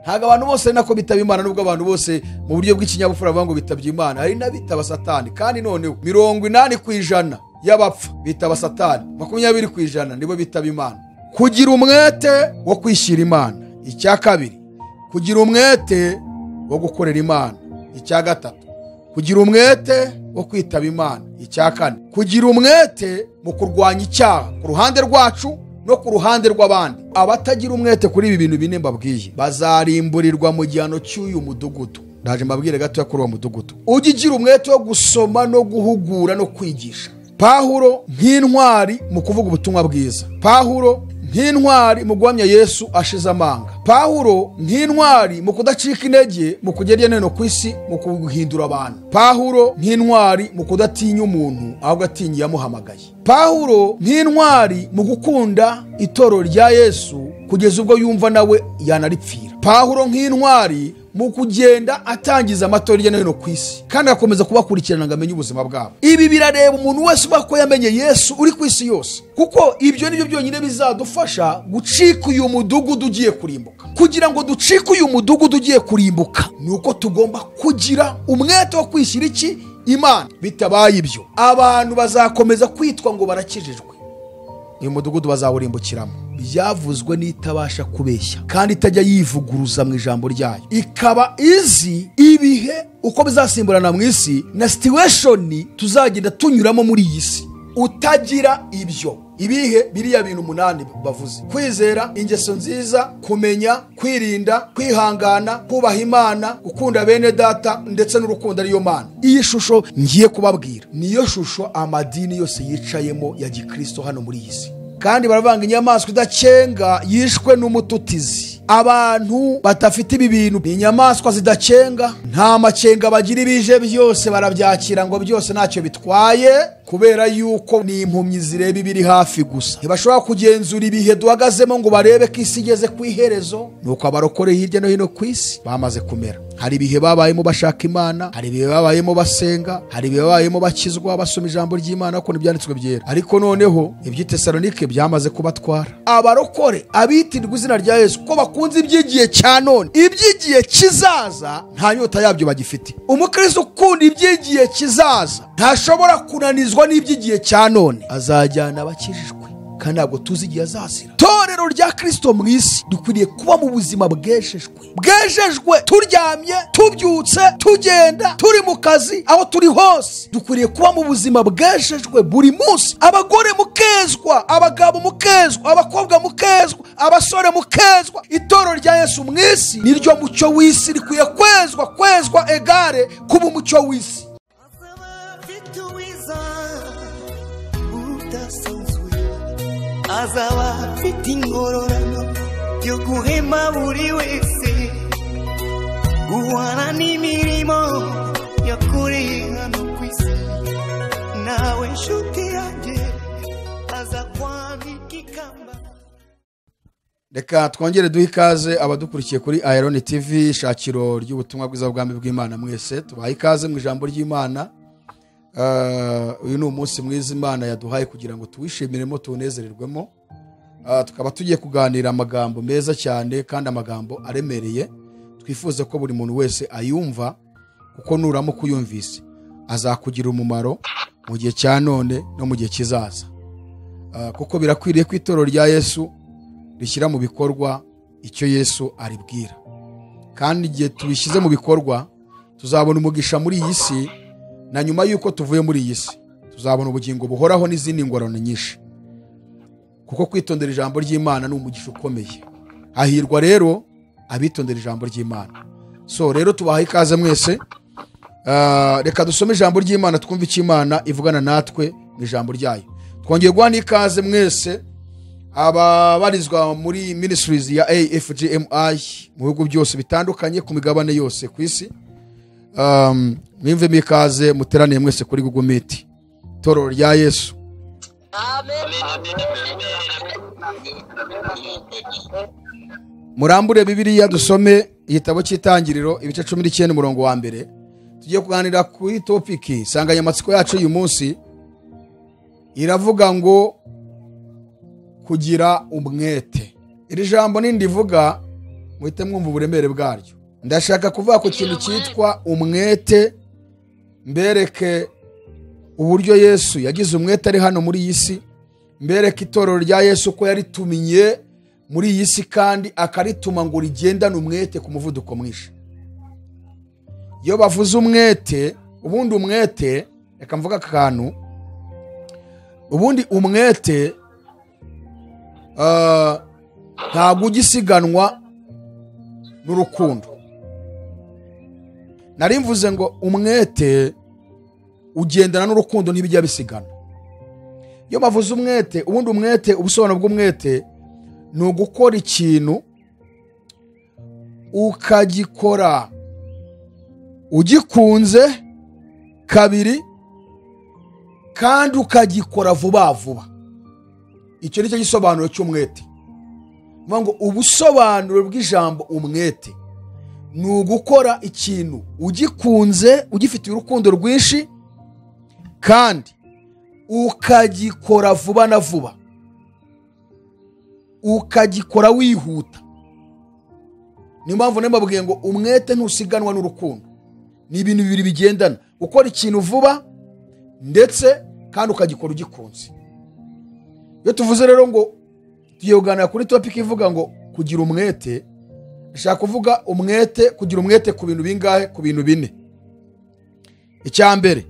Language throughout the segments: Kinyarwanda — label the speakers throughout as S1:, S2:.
S1: ntago abantu bose ari nako bitaba Imana, nubwo abantu bose mu buryo bw'ikinyabupfura bavuga ngo bitabye Imana, hari n'abitaba Satani. Kandi noneho 80% y'abapfa bitaba Satani, 20% nibo bitaba Imana. Kugira umwete wo kwishyira Imana, icya kabiri. Kugira umwete wo gukorera Imana, icya gatatu. Kugira umwete wo kwitaba Imana, icya kane. Kugira umwete mu kurwanya icyaha ku ruhande rwacu no ku ruhande rw'abandi. Abatagira umwete kuri ibi bintu bine mbabwiye bazarimburirwa mu gihano cy'uyu mudugudu. Ndaje mbabwire gato ya kuri uwo mudugudu. Ugigira umwete wo gusoma no guhugura no kwigisha. Pawulo nk'intwari mu kuvuga ubutumwa bwiza. Pawulo nk'intwari mu guhamya Yesu ashize amanga. Pawulo nk'intwari mu kudacika intege mu kugera neno ku isi mu guhindura abantu. Pawulo nk'intwari mu kudatinya umuntu ahubwo atinya yamuhamagaye. Pawulo nk'intwari mu gukunda itoro rya Yesu kugeza ubwo yumva nawe yanaripfira. Pawulo nk'intwari mu kugenda atangiza amatorero no hino ku isi kandi akomeza kubakurikirana ngo amenye ubuzima bwabo. Ibi birareba umuntu wese ubako yamenye Yesu uri ku isi yose, kuko ibyo nibyo byonyine bizadufasha gucika uyu mudugudu ugiye kurimbuka. Kugira ngo ducike uyu mudugudu ugiye kurimbuka nuko tugomba kugira umwete wo kwishyira iki Imana. Bitabaye ibyo abantu bazakomeza kwitwa ngo barakijijwe, uyu mudugudu bazawurimbukiramo. Byavuzwe n'itabasha kubeshya kandi itajya yivuguruza mu ijambo ryayo, ikaba izi ibihe uko bizasimburana mu isi na situation tuzagenda tunyuramo muri iyi si. Utagira ibyo ibihe biriya bintu 8 bavuze: kwizera, ingeso nziza, kumenya, kwirinda, kwihangana, kubaha Imana, gukunda bene data ndetse n'urukundo ariyo Mana. Iyi shusho ngiye kubabwira niyo shusho amadini yose yicayemo ya gikristo hano muri iyi si. Kandi baravanga inyamaswa idacenga yishwe n'umututizi. Abantu batafite ibi bintu ni inyamaswa zidacenga, nta macenga bagira, ibije byose barabyakira ngo byose ntacyo bitwaye, kubera yuko ni impumyi zireba ibiri hafi gusa. Ntibashobora kugenzura ibihe duhagazemo ngo barebe ko isi igeze ku iherezo. Nuko abarokore hirya no hino ku isi bamaze kumera. Hari ibihe babayemo bashaka Imana, hari ibihe babayemo basenga, hari ibihe babayemo bakizwa basoma ijambo ry'Imana ko nibyanditswe byera. Ariko noneho iby'Itesalonike byamaze kubatwara. Abarokore abitirwa izina rya Yesu ko bakunze ibyigiye cya none, ibyigiye kizaza nta nyota yabyo bagifite. Umukristo ukunda ibyigiye kizaza ntashobora kunanizwa n'ibyigiye cya none, azajyana abakijijwe kandi ntabwo tuzi igihe azazira. Torero rya Kristo mu isi dukwiriye kuba mu buzima bwejejwe, turyamye, tubyutse, tugenda, turi mu kazi, aho turi hose dukwiriye kuba mu buzima bwejejwe buri munsi. Abagore mukezwa, abagabo mukezwa, abakobwa mukezwa, abasore mukezwa. Itorero rya Yesu mu isi niryo mucyo w'isi, rikwiye kwezwa egare kuba umucyo w'isi.
S2: Azaba afite ingororano yo guhema buri wese, guhana n'imirimo yakoreye hano ku isi. Nawe nshuti yanjye aza kwambika ikamba.
S1: Reka twongere duhe ikaze abadukurikiye kuri Iron TV, shakiro ry'ubutumwa bwiza bw'Ubwami bw'Imana. Mwese tubaye ikaze mu ijambo ry'Imana. Uyu ni umunsi mwiza Imana yaduhaye kugira ngo tuwishimiremo, tunezererwemo. Tukaba tugiye kuganira amagambo meza cyane kandi amagambo aremereye. Twifuze ko buri muntu wese ayumva, kuko nuramo kuyumvise azakugira umumaro mu gihe cya none no mu gihe kizaza. Kuko birakwiriye ko itorero rya Yesu rishyira mu bikorwa icyo Yesu aribwira, kandi igihe tubishyize mu bikorwa tuzabona umugisha muri iyi si, na nyuma yuko tuvuye muri iyi si tuzabona ubugingo buhoraho n'izindi ngororano nyinshi. Kuko kwitondera ijambo ry'Imana ni umugisha ukomeye. Hahirwa rero abitondera ijambo ry'Imana. So rero tubahaye ikaze mwese. Reka dusome ijambo ry'Imana twumve icyo Imana ivugana natwe mu ijambo ryayo. Twongeye guhana ikaze mwese ababarizwa muri ministries ya AFGMI mu bihugu byose bitandukanye ku migabane yose ku isi. Mwimve mikaze muteraniye mwese kuri Google Meet. Torero rya Yesu. Murambure Bibiliya dusome igitabo cy'Itangiriro ibice 19 umurongo wa mbere. Tugiye kuganira kuri topic insanganyamatsiko yacu uyu munsi iravuga ngo kugira umwete. Iri jambo nindivuga muhite mwumva uburemere bwaryo. Ndashaka kuvuga ku kintu cyitwa umwete, mbereke uburyo Yesu yagize umwete ari hano muri iyi si, mbereke itorero rya Yesu ko yarituminye muri iyi si kandi akarituma ngo rigendane umwete ku muvuduko mwinshi. Iyo bavuze umwete, ubundi umwete, reka mvuga akantu, ubundi umwete ntabwo ugisiganwa n'urukundo. Nari mvuze ngo umwete ugendana n'urukundo ntibijya bisigana. Iyo bavuze umwete, ubundi umwete, ubusobanuro bw'umwete ni ugukora ikintu ukagikora ugikunze, kabiri kandi ukagikora vuba vuba. Icyo ni cyo gisobanuro cy'umwete. Ngo ubusobanuro bw'ijambo umwete ni ugukora ikintu ugikunze, ugifitiye urukundo rwinshi, kandi ukagikora vuba na vuba, ukagikora wihuta. Niyo mpamvu nababwiye ngo umwete ntusiganwa n'urukundo, ni ibintu bibiri bigendana, gukora ikintu vuba ndetse kandi ukagikora ugikunze. Iyo tuvuze rero ngo tuyoganira kuri topic ivuga ngo kugira umwete, nshaka kuvuga umwete, kugira umwete ku bintu bingahe? Ku bintu bine. Icya mbere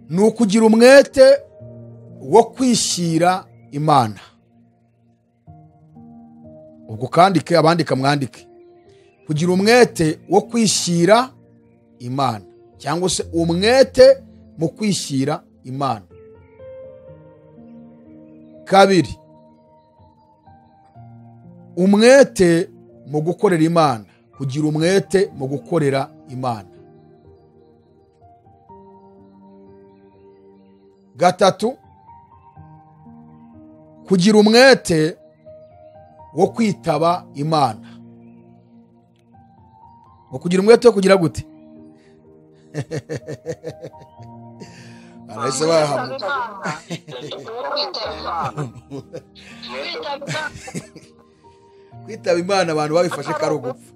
S1: ni ukugira umwete wo kwishyira Imana. Ubwo kandike, abandika mwandike. Kugira umwete wo kwishyira Imana, cyangwa se umwete mu kwishyira Imana. Kabiri, umwete mu gukorera Imana, kugira umwete mu gukorera Imana. Gatatu, kugira umwete wo kwitaba Imana. Wo kugira umwete wo kugira gute? Arahise bahamwe. Kwitaba Imana abantu babifashe kari ugupfa.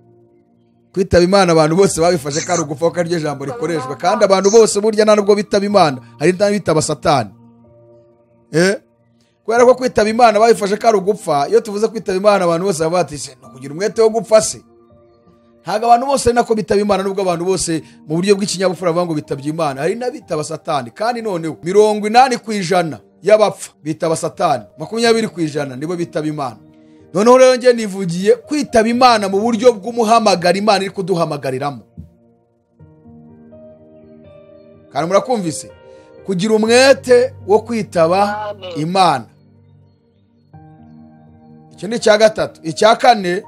S1: Kwitaba Imana abantu bose babifashe kari ugupfa, kuko aryo jambo rikoreshwa, kandi abantu bose burya ntabwo bitaba Imana, hari n'abitaba Satani. Kubera ko kwitaba Imana babifashe kari ugupfa, iyo tuvuze kwitaba Imana abantu bose baba batise no kugira umwete wo gupfa se. Ntabwo abantu bose nako bitaba Imana, nubwo abantu bose mu buryo bw'ikinyabupfura bavuga ngo bitabye Imana, hari n'abitaba Satani. Kandi noneho 80% y'abapfa bitaba Satani, 20% nibo bitaba Imana. Noneho rero nge nivugiye kwitaba Imana mu buryo bw'umuhamagara Imana iri kuduhamagariramo. Kandi murakumvise, kugira umwete wo kwitaba Imana. Icyo ni icya gatatu. Icya kane,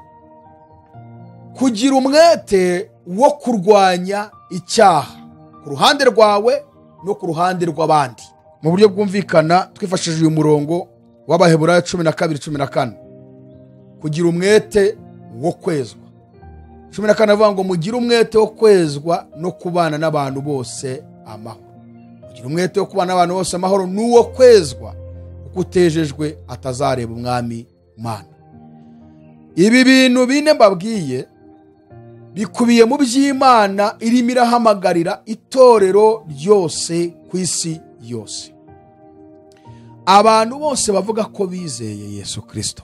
S1: kugira umwete wo kurwanya icyaha ku ruhande rwawe no ku ruhande rw'abandi. Mu buryo bwumvikana twifashishije uyu murongo w'Abaheburayo 12:14. Kugira umwete wo kwezwa. 14 avuga ngo mugire umwete wo kwezwa no kubana n'abantu bose amahoro. Kugira umwete wo kubana n'abantu bose amahoro n'uwo kwezwa, kuko utejejwe atazareba umwami Mana. Ibi bintu bine mbabwiye bikubiye mu by'Imana irimo irahamagarira itorero ryose ku isi yose. Abantu bose bavuga ko bizeye Yesu Kristo,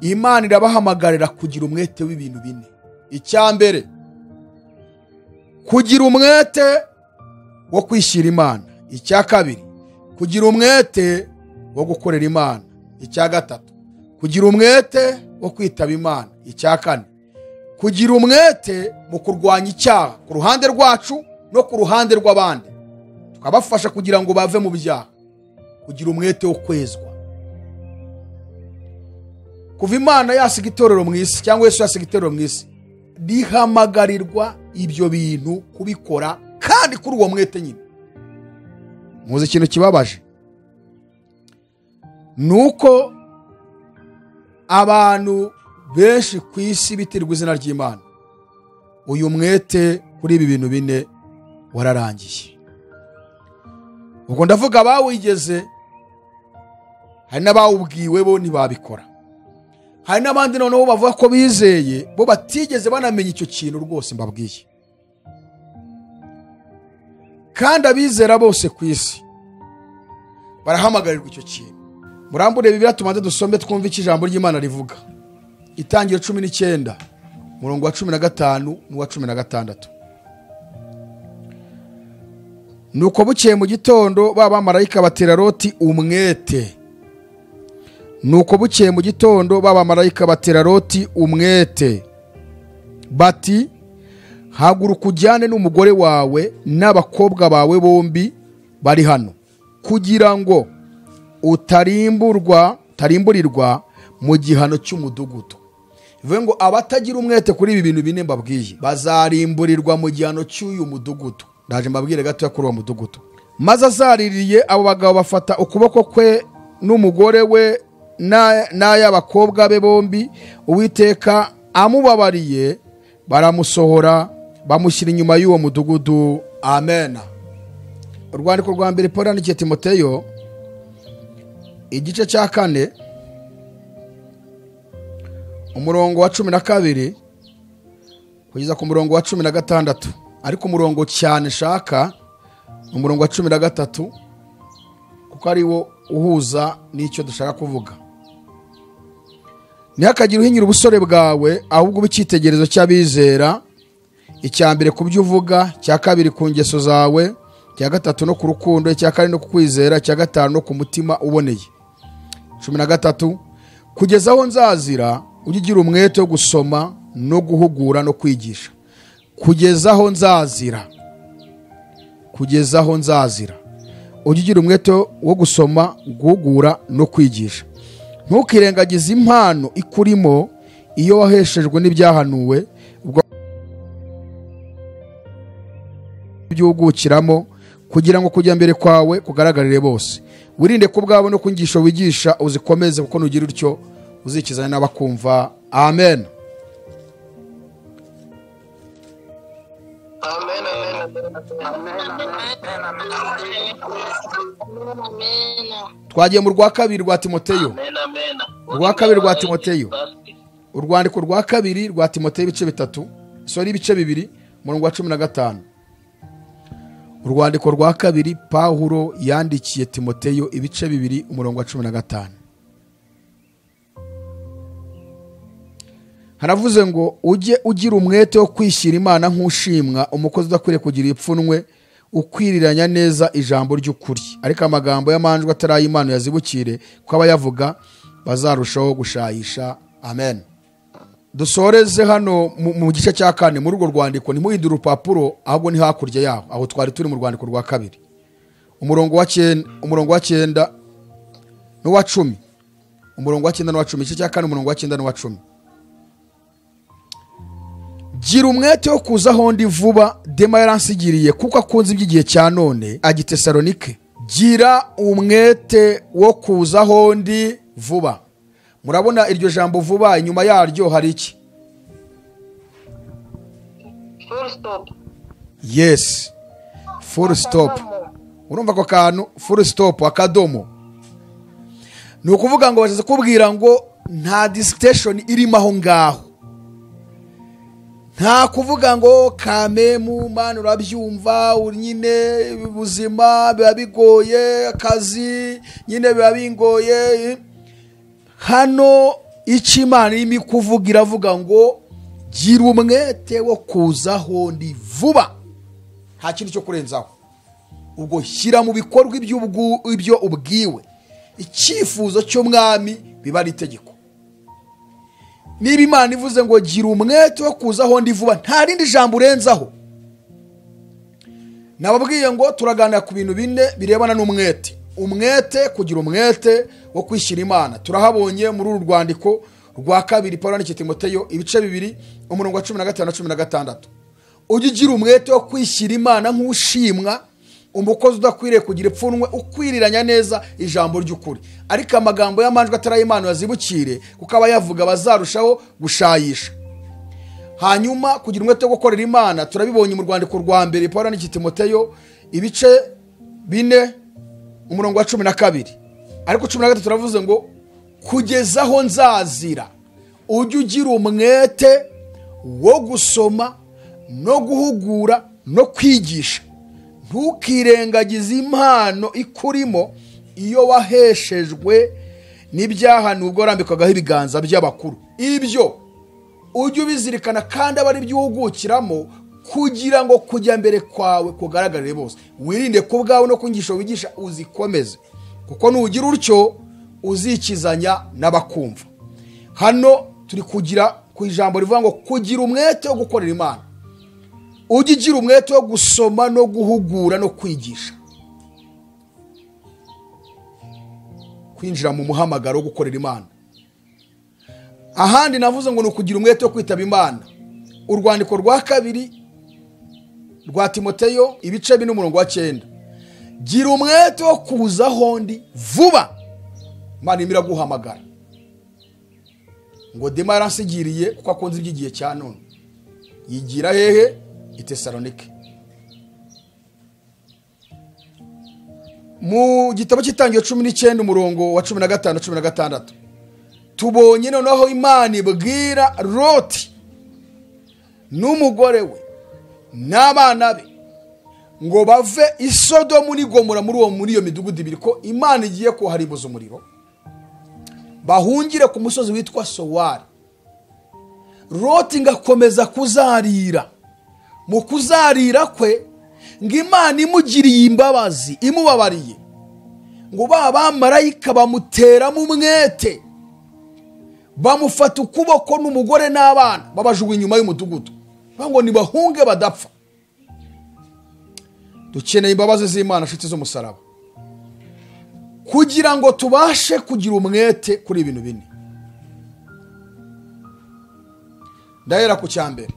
S1: Imana irabahamagarira kugira umwete w'ibintu bine. Icya mbere, kugira umwete wo kwishyira Imana. Icya kabiri, kugira umwete wo gukorera Imana. Icya gatatu, kugira umwete wo kwitaba Imana. Icya kane, kugira umwete mu kurwanya icyaha ku ruhande rwacu no ku ruhande rw'abandi, tukabafasha kugira ngo bave mu byaha. Kugira umwete wo kwezwa. Kuva Imana yasiga itorero mu isi, cyangwa Yesu yasiga itorero mu isi, rihamagarirwa ibyo bintu kubikora, kandi kuri uwo mwete nyine. Muzi ikintu kibabaje nuko abantu benshi ku isi bitirwa izina ry'Imana, uyu mwete kuri ibi bintu bine wararangiye. Ubwo ndavuga abawigeze, hari n'abawubwiwe bo ntibabikora. hari n'abandi noneho bavuga ko bizeye bo batigeze banamenya icyo kintu rwose mbabwiye. Kandi abizera bose ku isi barahamagarirwa icyo kintu. Murambure Bibiliya tumaze dusombe twumva icyo ijambo ry'Imana rivuga. Itangiriro 19 murongo wa 15 n'uwa 16. Nuko bukeye mu gitondo b'abamarayika batera Loti umwete. Nuko bukeye mu gitondo b'abamarayika batera Loti umwete. Bati haguruka ujyane n'umugore wawe n'abakobwa bawe bombi bari hano, kugira ngo utarimburirwa mu gihano cy'umudugudu. Bivuze ngo abatagira umwete kuri ibi bintu bine mbabwiye bazarimburirwa mu gihano cy'uyu mudugudu. Ndaje mbabwire gato kuri uwo mudugudu. Maze azaririye abo bagabo bafata ukuboko kwe n'umugore we n'ay'abakobwa be bombi, Uwiteka amubabariye baramusohora bamushyira inyuma y'uwo mudugudu. Amen. Urwandiko rwa mbere Paulo yandikiye Timoteyo igice cya 4 umurongo wa 12 kugeza ku murongo wa 16, ariko umurongo cyane shaka umurongo wa 13 kuko ari wo uhuza n'icyo dushaka kuvuga. Ntihakagire uhinyura ubusore bwawe, ahubwo ub'icyitegererezo cy'abizera, icya mbere ku byo uvuga, cya kabiri ku ngeso zawe, cya gatatu no ku rukundo, cya kane no ku kwizera, cya gatanu no ku mutima uboneye. 13 kugeza aho nzazira ujye ugira umwete wo gusoma no guhugura no kwigisha. Kugeza aho nzazira ujye ugira umwete wo gusoma, guhugura no kwigisha. Ntukirengagize impano ikurimo iyo waheshejwe n'ibyahanuwe, ubwo byugukiramo, kugira ngo kujya mbere kwawe kugaragarire bose. Wirinde ku bwawe no kungisho wigisha uzikomeze, kuko nugira utyo uzikizana n'abakumva. Amen. Twagiye mu rwa kabiri rwa Timoteyo. Urwa kabiri rwa Timoteyo. Urwandiko rwa kabiri rwa Timoteyo ibice 3. Ibice 2 murongo wa 15. Urwandiko rwa kabiri Paulo yandikiye Timoteyo ibice 2 umurongo wa 15. Haravuze ngo ujye ugira umwete wo kwishyira Imana nk'ushimwa, umukozi udakwiriye kugira ipfunwe, ukwiriranya neza ijambo ry'ukuri. Ariko amagambo y'amanjwe atarayimana yazibukire, ko abayavuga bazarushaho gushayisha. Amen. Dusoreze hano mu gice cya 4 muri urwo rwandiko. Ntimuhindure urupapuro, ahubwo ni hakurya yaho, aho twari turi mu rwandiko rwa kabiri, umurongo wa 9 n'uwa 10. Umurongo wa 9 n'uwa 10, igice cya 4 umurongo wa 9 n'uwa 10. Gira umwete wo kuza hondi vuba, Dema yaransigiriye kuko akunze iby'igihe cya none, Agitesalonike. Gira umwete wo kuza hondi vuba. Murabona iryo jambo vuba inyuma yaryo hari iki?
S3: Full stop.
S1: Yes, full stop. Urumva ko kantu full stop akadomo. Ni ukuvuga ngo bazaze kubwira ngo nta distinction irimo aho ngaho. Nta kuvuga ngo kamemu manu urabyumva nyine ubuzima biba bigoye, akazi nyine biba bingoye. Hano icyo Imana irimo kuvuga iravuga ngo gira umwete wo kuza hondi vuba, nta kintu cyo kurenzaho. Ubwo shyira mu bikorwa ibyo ubwiwe, icyifuzo cy'umwami biba ari itegeko. Niba Imana ivuze ngo gira umwete wo kuza hondi vuba, nta rindi jambo urenzaho. Nababwiye ngo turaganira ku bintu bine birebana n'umwete. Umwete, kugira umwete wo kwishyira Imana, turahabonye muri uru rwandiko rwa kabiri Paulo yandikiye Timoteyo ibice 2 umurongo wa 15 na 16. Ujye ugira umwete wo kwishyira Imana nk'ushimwa, umukozi udakwiriye kugira ipfunwe, ukwiriranya neza ijambo ry'ukuri. Ariko amagambo y'amanjwe atarayimana yazibukire, kuko abayavuga bazarushaho gushayisha. Hanyuma kugira umwete wo gukorera Imana turabibonye mu rwandiko rwa mbere Paulo yandikiye Timoteyo ibice 4 umurongo wa 12. Ariko 13 turavuze ngo kugeza aho nzazira. ujye ugira umwete wo gusoma no guhugura no kwigisha. Ntukirengagize impano ikurimo iyo waheshejwe n'ibyahanurwa warambikagaho ibiganza by'abakuru. Ibyo ujye ubizirikana kandi aba ari byo uhugukiramo, kugira ngo kujya mbere kwawe kugaragarire bose. Wirinde ku bwawe no ku nyigisho wigisha uzikomeze, kuko nugira utyo uzikizanya n'abakumva. Hano turi kugira ku ijambo rivuga ngo kugira umwete wo gukorera Imana. Ujye ugira umwete wo gusoma no guhugura no kwigisha. Kwinjira mu muhamagaro wo gukorera Imana. Ahandi navuze ngo ni ukugira umwete wo kwitaba Imana. Urwandiko rwa 2 rwa Timoteyo ibice 4:9. Gira umwete wo kuza hondi vuba, Imana imira guhamagara. Ngo Dema yaransigiriye kuko akunze iby'igihe cya none. Yigira hehe? I Tesalonike. Mu gitabo cy'Itangiriro 19 umurongo wa 15-16 tubonye noneho Imana ibwira Loti n'umugore we n'abana be ngo bave i Sodomu n'i Gomora muri iyo midugudu ibiri, ko Imana igiye kuharibuza umuriro, bahungire ku musozi witwa Sowari. Loti ngakomeza kuzarira. Mu kuzarira kwe ngo Imana imugiriye imbabazi, imubabariye, ngo bamarayika bamuteramo umwete, bamufata ukuboko n'umugore n'abana babajugunya inyuma y'umudugudu, ngo nibahunge badapfa. Dukeneye imbabazi z'Imana nshuti z'umusaraba, kugira ngo tubashe kugira umwete kuri ibintu bine. Ndahera ku cyambere.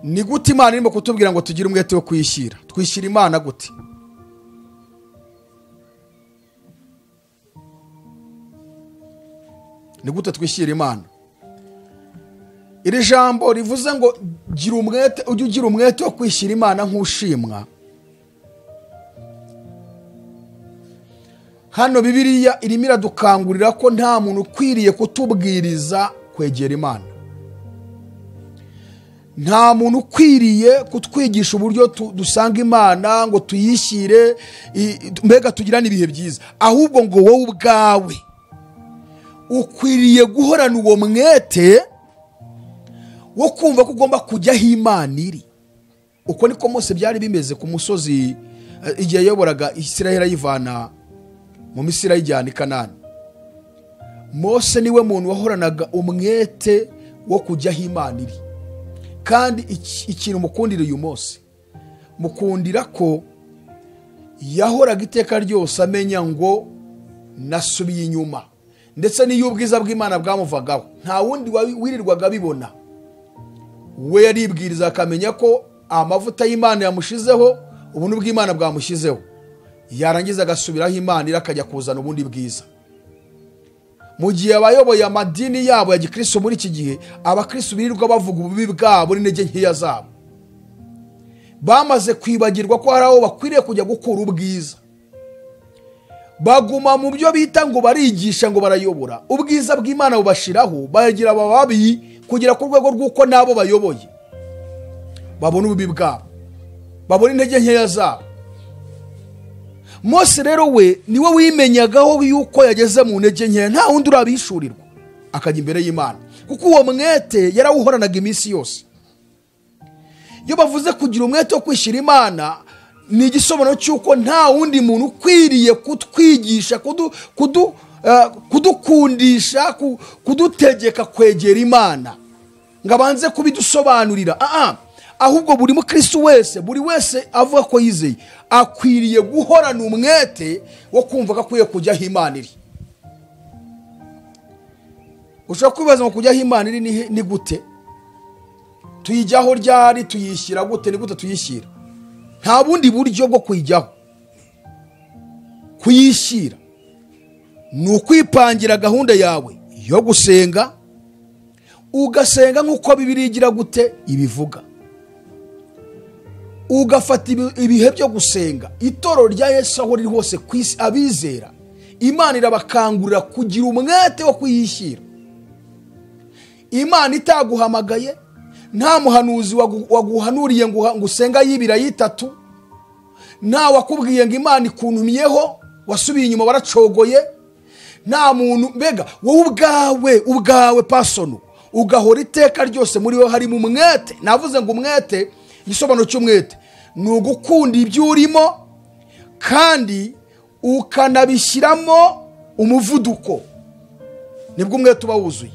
S1: Ni gute Imana irimo kutubwira ngo tugire umwete wo kwishyira? Twishyira Imana gute? Ni gute twishyira Imana? Iri jambo rivuze ngo gira umwete, ujye ugira umwete wo kwishyira Imana nk'ushimwa. Hano Bibiliya irimo iradukangurira ko nta muntu ukwiriye kutubwiriza kwegera Imana. Nta muntu ukwiriye kutwigisha uburyo dusanga Imana ngo tuyishyire mbega tugirane ibihe byiza, ahubwo ngo wowe ubwawe ukwiriye guhorana uwo mwete wo kumva ko ugomba kujya aho Imana iri. Uko niko Mose byari bimeze ku musozi igihe yayoboraga Isiraheli ayivana mu Misiri ayijyana i Kanani. Mose niwe muntu wahoranaga umwete wo kujya aho Imana iri. Kandi ikintu mukundira uyu Mose, mukundira ko yahoraga iteka ryose amenya ngo nasubiye inyuma, ndetse n'iyo ubwiza bw'Imana bwamuvagaho nta wundi wirirwaga bibona. We yaribwiriza akamenya ko amavuta y'Imana yamushizeho, ubuntu bw'Imana bwamushizeho, yarangiza agasubiraho Imana irakajya kuzana ubundi bwiza. Mu gihe abayoboye amadini yabo ya gikristo muri iki gihe, abakristo birirwa bavuga ububi bwabo n'intege nkeya zabo, bamaze kwibagirwa ko hari aho bakwiriye kujya gukura ubwiza. Baguma mu byo bita ngo barigisha ngo barayobora, ubwiza bw'Imana bubashiraho, bagira abababi kugira ku rwego rw'uko nabo bayoboye babona ububi bwabo, babona intege nkeya zabo. Mose rero we niwe wimenyagaho yuko yageze mu ntege nkeya, nta wundi urabishurirwa akajya imbere y'Imana, kuko uwo mwete yarawuhoranaga iminsi yose. Iyo bavuze kugira umwete wo kwishyira Imana, ni igisobanuro cy'uko nta wundi muntu ukwiriye kutwigisha, kudukundisha, kudutegeka kwegera Imana ngo abanze kubidusobanurira. Ahubwo buri mukristo wese, buri wese avuga ko yizeye, akwiriye guhorana umwete wo kumva ko akwiye kujya aho Imana iri. Ushobora kwibaza ngo kujya aho Imana iri ni gute? Tuyijyaho ryari? Tuyishyira gute? Ni gute tuyishyira? Nta bundi buryo bwo kuyijyaho. Kuyishyira ni ukwipangira gahunda yawe yo gusenga, ugasenga nk'uko Bibiliya igira gute ibivuga, ugafata ibihe byo gusenga. Itorero rya Yesu aho riri hose ku isi, abizera Imana irabakangurira kugira umwete wo kuyishyira. Imana itaguhamagaye, nta muhanuzi waguhanuriye ngo usenga y'ibira y'itatu, nta wakubwiye ngo Imana ikuntumyeho wasubiye inyuma waracogoye, nta muntu mbega wowe ubwawe pasono ugahora iteka ryose muri we harimo umwete. Navuze ngo umwete, igisobanuro cy'umwete ni ugukunda ibyo urimo kandi ukanabishyiramo umuvuduko, nibwo umwete uba wuzuye.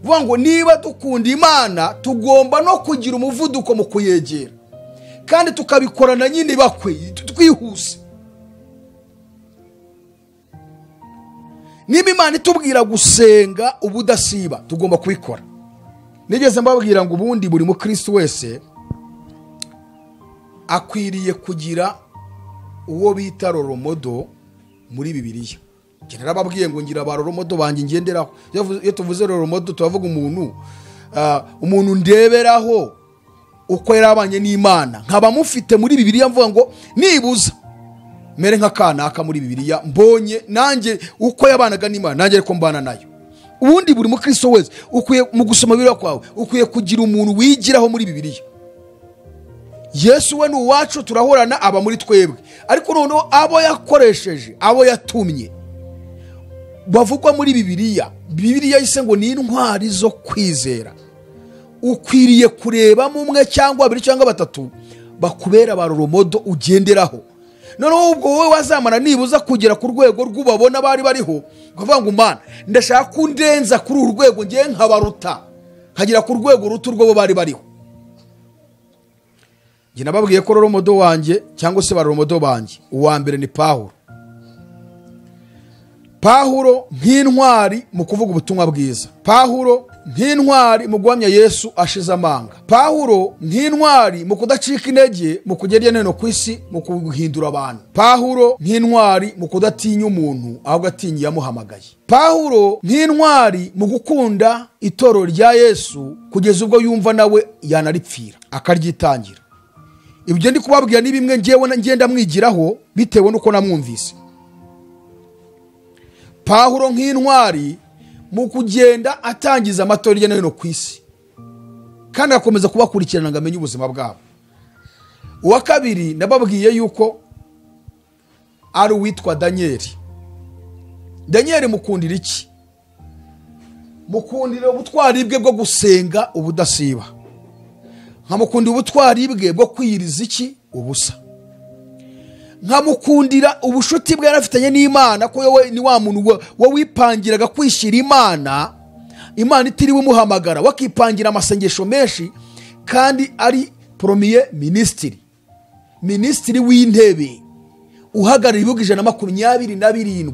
S1: Vuga ngo niba dukunda Imana tugomba no kugira umuvuduko mu kuyegera, kandi tukabikorana nyine bakwe twihuse. Niba Imana itubwira gusenga ubudasiba tugomba kubikora. Nigeze mbabwira ngo ubundi buri mukristo wese akwiriye kugira uwo bita roromodo muri Bibiliya. Njye narababwiye ngo ngira baroromodo banjye ngenderaho. Iyo tuvuze roromodo tuvuga umuntu ndeberaho uko yarabanye n'Imana, nkaba mufite muri Bibiliya mvuga ngo nibuza mere nk'akanaka muri Bibiliya mbonye nanjye uko yabanaga n'Imana nanjye ariko mbana nayo. Ubundi buri mukristo wese ukwiye mu gusoma Bibiliya kwawe ukwiye kugira umuntu wigiraho muri Bibiliya. Yesu we ni uwacu, turahorana, aba muri twebwe, ariko noneho abo yakoresheje, abo yatumye bavugwa muri Bibiliya. Bibiliya yise ngo ni intwari zo kwizera. Ukwiriye kurebamo umwe cyangwa babiri cyangwa batatu bakubera baroromodo ugenderaho. Noneho ubwo wowe wazamana nibuza kugera ku rwego rw'ubabona bari bariho, ukavuga ngo Mana ndashaka kundenza kuri uru rwego ngiye nkabaruta, nkagera ku rwego ruto rw'abo bari bariho. Njye nababwiye ko roromodo wanjye cyangwa se baroromodo banjye uwa mbere ni Pawulo. Pawulo nk'intwari mu kuvuga ubutumwa bwiza, Pawulo nk'intwari mu guhamya Yesu ashize amanga, Pawulo nk'intwari mu kudacika intege mu kugera neno ku isi mu guhindura abantu, Pawulo nk'intwari mu kudatinya umuntu ahubwo atinya yamuhamagaye, Pawulo nk'intwari mu gukunda itorero rya Yesu kugeza ubwo yumva nawe yanaripfira akaryitangira. Ibyo ndi kubabwira ni bimwe ngewe ngenda mwigiraho bitewe nuko namwumvise. Pawulo nk'intwari mu kugenda atangiza amatorero hirya no hino ku isi kandi akomeza kubakurikirana ngo amenye ubuzima bwabo. Uwa kabiri nababwiye yuko ari uwitwa Danieli. Danieli mukundira iki? Mukundira ubutwari bwe bwo gusenga ubudasiba, nkamukundira ubutwari bwe bwo kwiyiriza iki ubusa, nkamukundira ubushuti bwe yarafitanye n'Imana, ko yewe ni wa muntu wipangiraga kwishyira Imana itiriwe umuhamagara, wakipangira amasengesho menshi, kandi ari premier minisitiri w'intebe uhagarara ibihugu 127,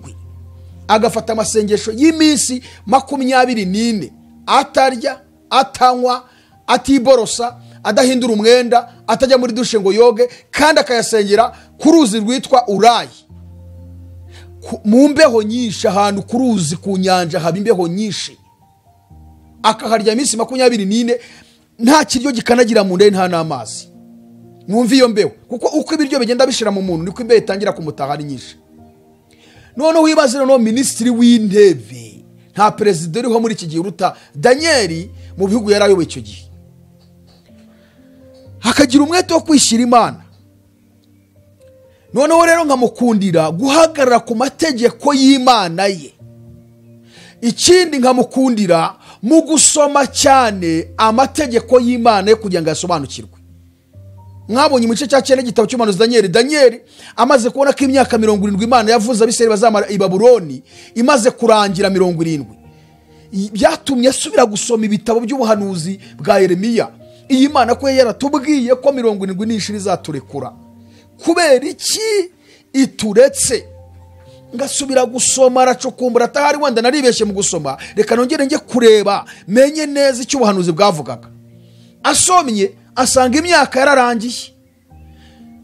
S1: agafata amasengesho y'iminsi 24 atarya atanywa atiborosa adahindura umwenda atajya muri dushe ngo yoge, kandi akayasengera ku ruzi rwitwa Urayi, mu mbeho nyinshi, ahantu ku ruzi ku nyanja haba imbeho nyinshi, akaharya iminsi 24 nta kiryo gikanagira mu nda nta n'amazi. Mwumva iyo mbeho, kuko uko ibiryo bigenda bishira mu muntu niko imbeho itangira kumutaha ari nyinshi. Noneho wibaze no minisitiri w'intebe, nta perezida uriho muri iki gihe uruta Danieli mu bihugu yarayoboye icyo gihe, hakagira umwete wo kwishyira Imana. Noneho rero nkamukundira guhagarara ku mategeko y'Imana ye. Ikindi nkamukundira mu gusoma cyane amategeko y'Imana ye kugira ngo asobanukirwe. Mwabonye mu gice cya 9 gitabo cy'umuhanuzi Danieli amaze kubona ko imyaka 70 Imana yavuze abisirayeli bazamara i Babuloni imaze kurangira 70, byatumye asubira gusoma ibitabo by'ubuhanuzi bwa Yeremiya. Iyi Mana ko yaratubwiye ko 70 nishira izaturekura, kubera iki ituretse? Ngasubira gusoma aracukumbura, atahari wenda naribeshye mu gusoma, reka nongere nge kureba menye neza icyo ubuhanuzi bwavugaga. Asomye asanga imyaka yararangiye.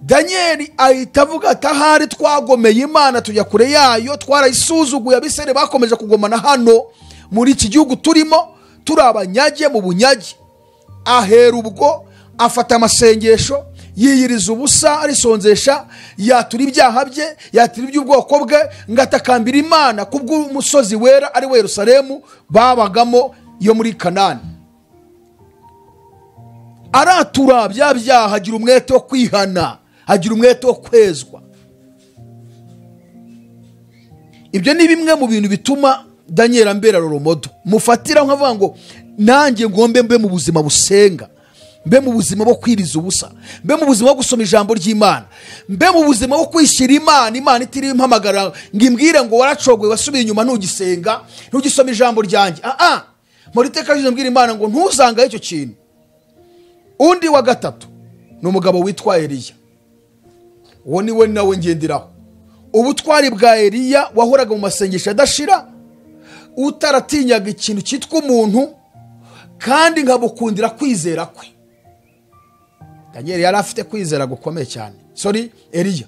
S1: Danieli ahita avuga ati ahari twagomeye Imana tujya kure yayo, twarayisuzuguye, abisirayeli bakomeje kugomana hano muri iki gihugu turimo, turi abanyage mu bunyage. Ahera ubwo afata amasengesho yiyiriza ubusa arisonzesha, yatura ibyaha bye, yatura iby'ubwoko bwe, ngatakambira Imana kubw'umusozi wera ari we Yerusalemu babagamo yo muri Kanani. Aratura bya byaha, agira umwete wo kwihana, agira umwete wo kwezwa. Ibyo ni bimwe mu bintu bituma Daniel ambera roromodo. Mufatira nkavuga ngo nanjye ngombe mbe mu buzima busenga, mbe mu buzima bwo kwiriza ubusa, mbe mu buzima bwo gusoma ijambo ry'Imana, mbe mu buzima bwo kwishira Imana itiri impamagara ngimbwire ngo waracogwe wasubiye inyuma ntugisenga ntugisoma ijambo ryanjye. Muri teka rije mbwira Imana ngo ntuzanga icyo kintu. Undi wa gatatu ni umugabo witwa Eliya. Uwo ni we nawe ngenderaho. Ubutwari bwa Eliya wahoraga mu masengesho adashira, utaratinyaga ikintu cyitwa umuntu, kandi nkabukundira kwizera kwe. Daniel yari afite kwizera gukomeye cyane. Eliya,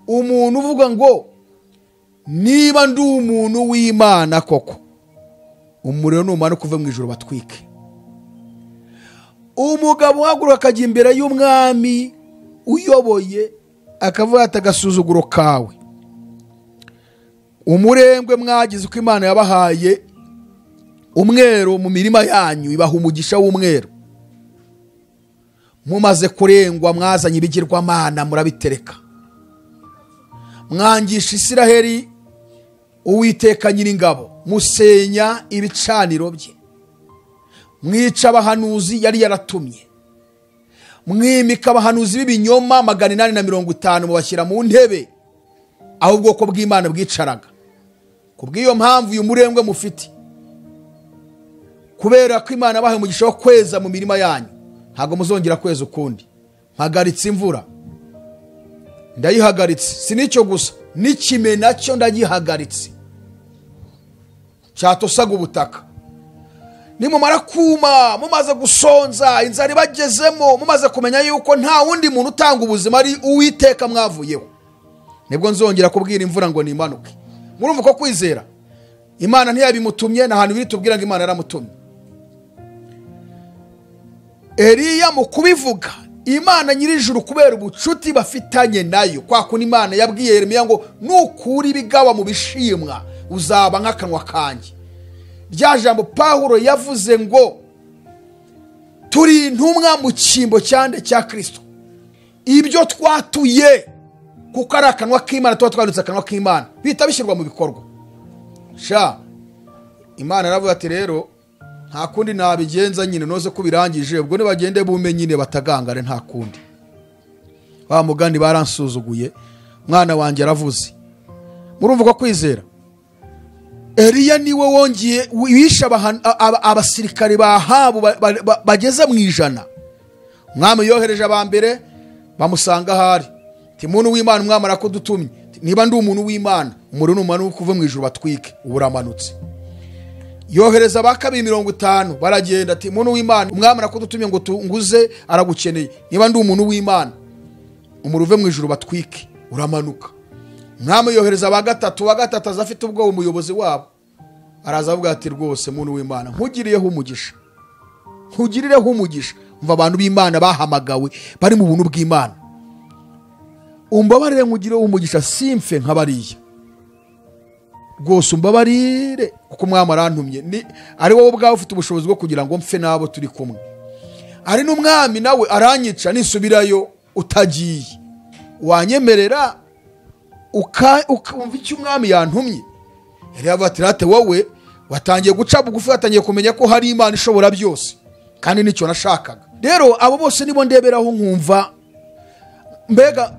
S1: umuntu uvuga ngo niba ndi umuntu w'Imana koko, umuriro numara kuva mu ijuru batwike. Umugabo uhaguruka akajya imbere y'umwami uyoboye, akavuga ati agasuzuguro kawe, umurengwe mwagize uko Imana yabahaye umwero mu mirima yanyu, ibaha umugisha w'umwero, mumaze kurengwa mwazanye ibigirwamana murabitereka, mwangisha Isiraheli Uwiteka Nyiringabo, musenya ibicaniro bye, mwica abahanuzi yari yaratumye, mwimika abahanuzi b'ibinyoma 850 mubashyira mu ntebe aho ubwoko bw'Imana bwicaraga. Kubw'iyo mpamvu uyu murengwe mufite, kubera ko Imana yabahaye umugisha wo kweza mu mirima yanyu, ntabwo muzongera kweza ukundi. Mpagaritse imvura, ndayihagaritse. Sinicyo gusa, n'ikime nacyo ndagihagaritse, cyatosaga ubutaka. Nimumara kuma, mumaze gusonza, inzara ibagezemo, mumaze kumenya yuko nta wundi muntu utanga ubuzima ari Uwiteka mwavuyeho, nibwo nzongera kubwira imvura ngo nimanuke. Murumva ko kwizera Imana ntiyabimutumye, na hantu biri tubwira ngo Imana yaramutumye. Eliya mu kubivuga, Imana nyir'ijuru kubera ubucuti bafitanye nayo, kwa kundi Imana yabwiye Yeremiya ngo nukura ibigawa mu bishimwa uzaba nk'akanwa kanjye. Rya jambo Pawulo yavuze ngo turi intumwa mu cyimbo cyande cya Kristo, ibyo twatuye kuko ari akanwa k'Imana, tuba twadutse akanwa k'Imana, bihita bishyirwa mu bikorwa. Imana yaravuga ati rero nta kundi nabigenza nyine, noze ko birangije, ubwo nibagende bumenye nyine batagangare, nta kundi. Wa mugandi baransuzuguye, mwana wanjye aravuze. Murumva ko kwizera Eliya niwe wongeye wisha abasirikare ba Ahabu bageze mu 100. Mwami yohereje abambere bamusanga hari, ti muntu w'Imana umwami arakudutumye, niba ndi umuntu w'Imana umuriro numara kuva mu ijuru batwike. Uburamanutse. Yohereza abakabiri 50 baragenda, ati muntu w'Imana umwami arakudutumye ngo tunguze aragukeneye, niba ndi umuntu w'Imana umuriro uve mu ijuru batwike. Uramanuka. Mwami yohereza abagatatu azafite ubwo umuyobozi wabo, araza avuga ati rwose muntu w'Imana nkugirireho umugisha, nkugirireho umugisha. Umva abantu b'Imana bahamagawe bari mu buntu bw'Imana, umbabarire nkugirireho umugisha, simfe nk'abariya rwose, umbabarire kuko Umwami arantumye. Ari wowe ubwawe ufite ubushobozi bwo kugira ngo mfe nabo turi kumwe. Ari n'Umwami nawe aranyica nisubirayo utagiye, wanyemerera ukumva icyo Umwami yantumye. Yari yavuga ati wowe watangiye guca bugufi, watangiye kumenya ko hari Imana ishobora byose, kandi nicyo nashakaga. Rero abo bose nibo ndeberaho nkumva mbega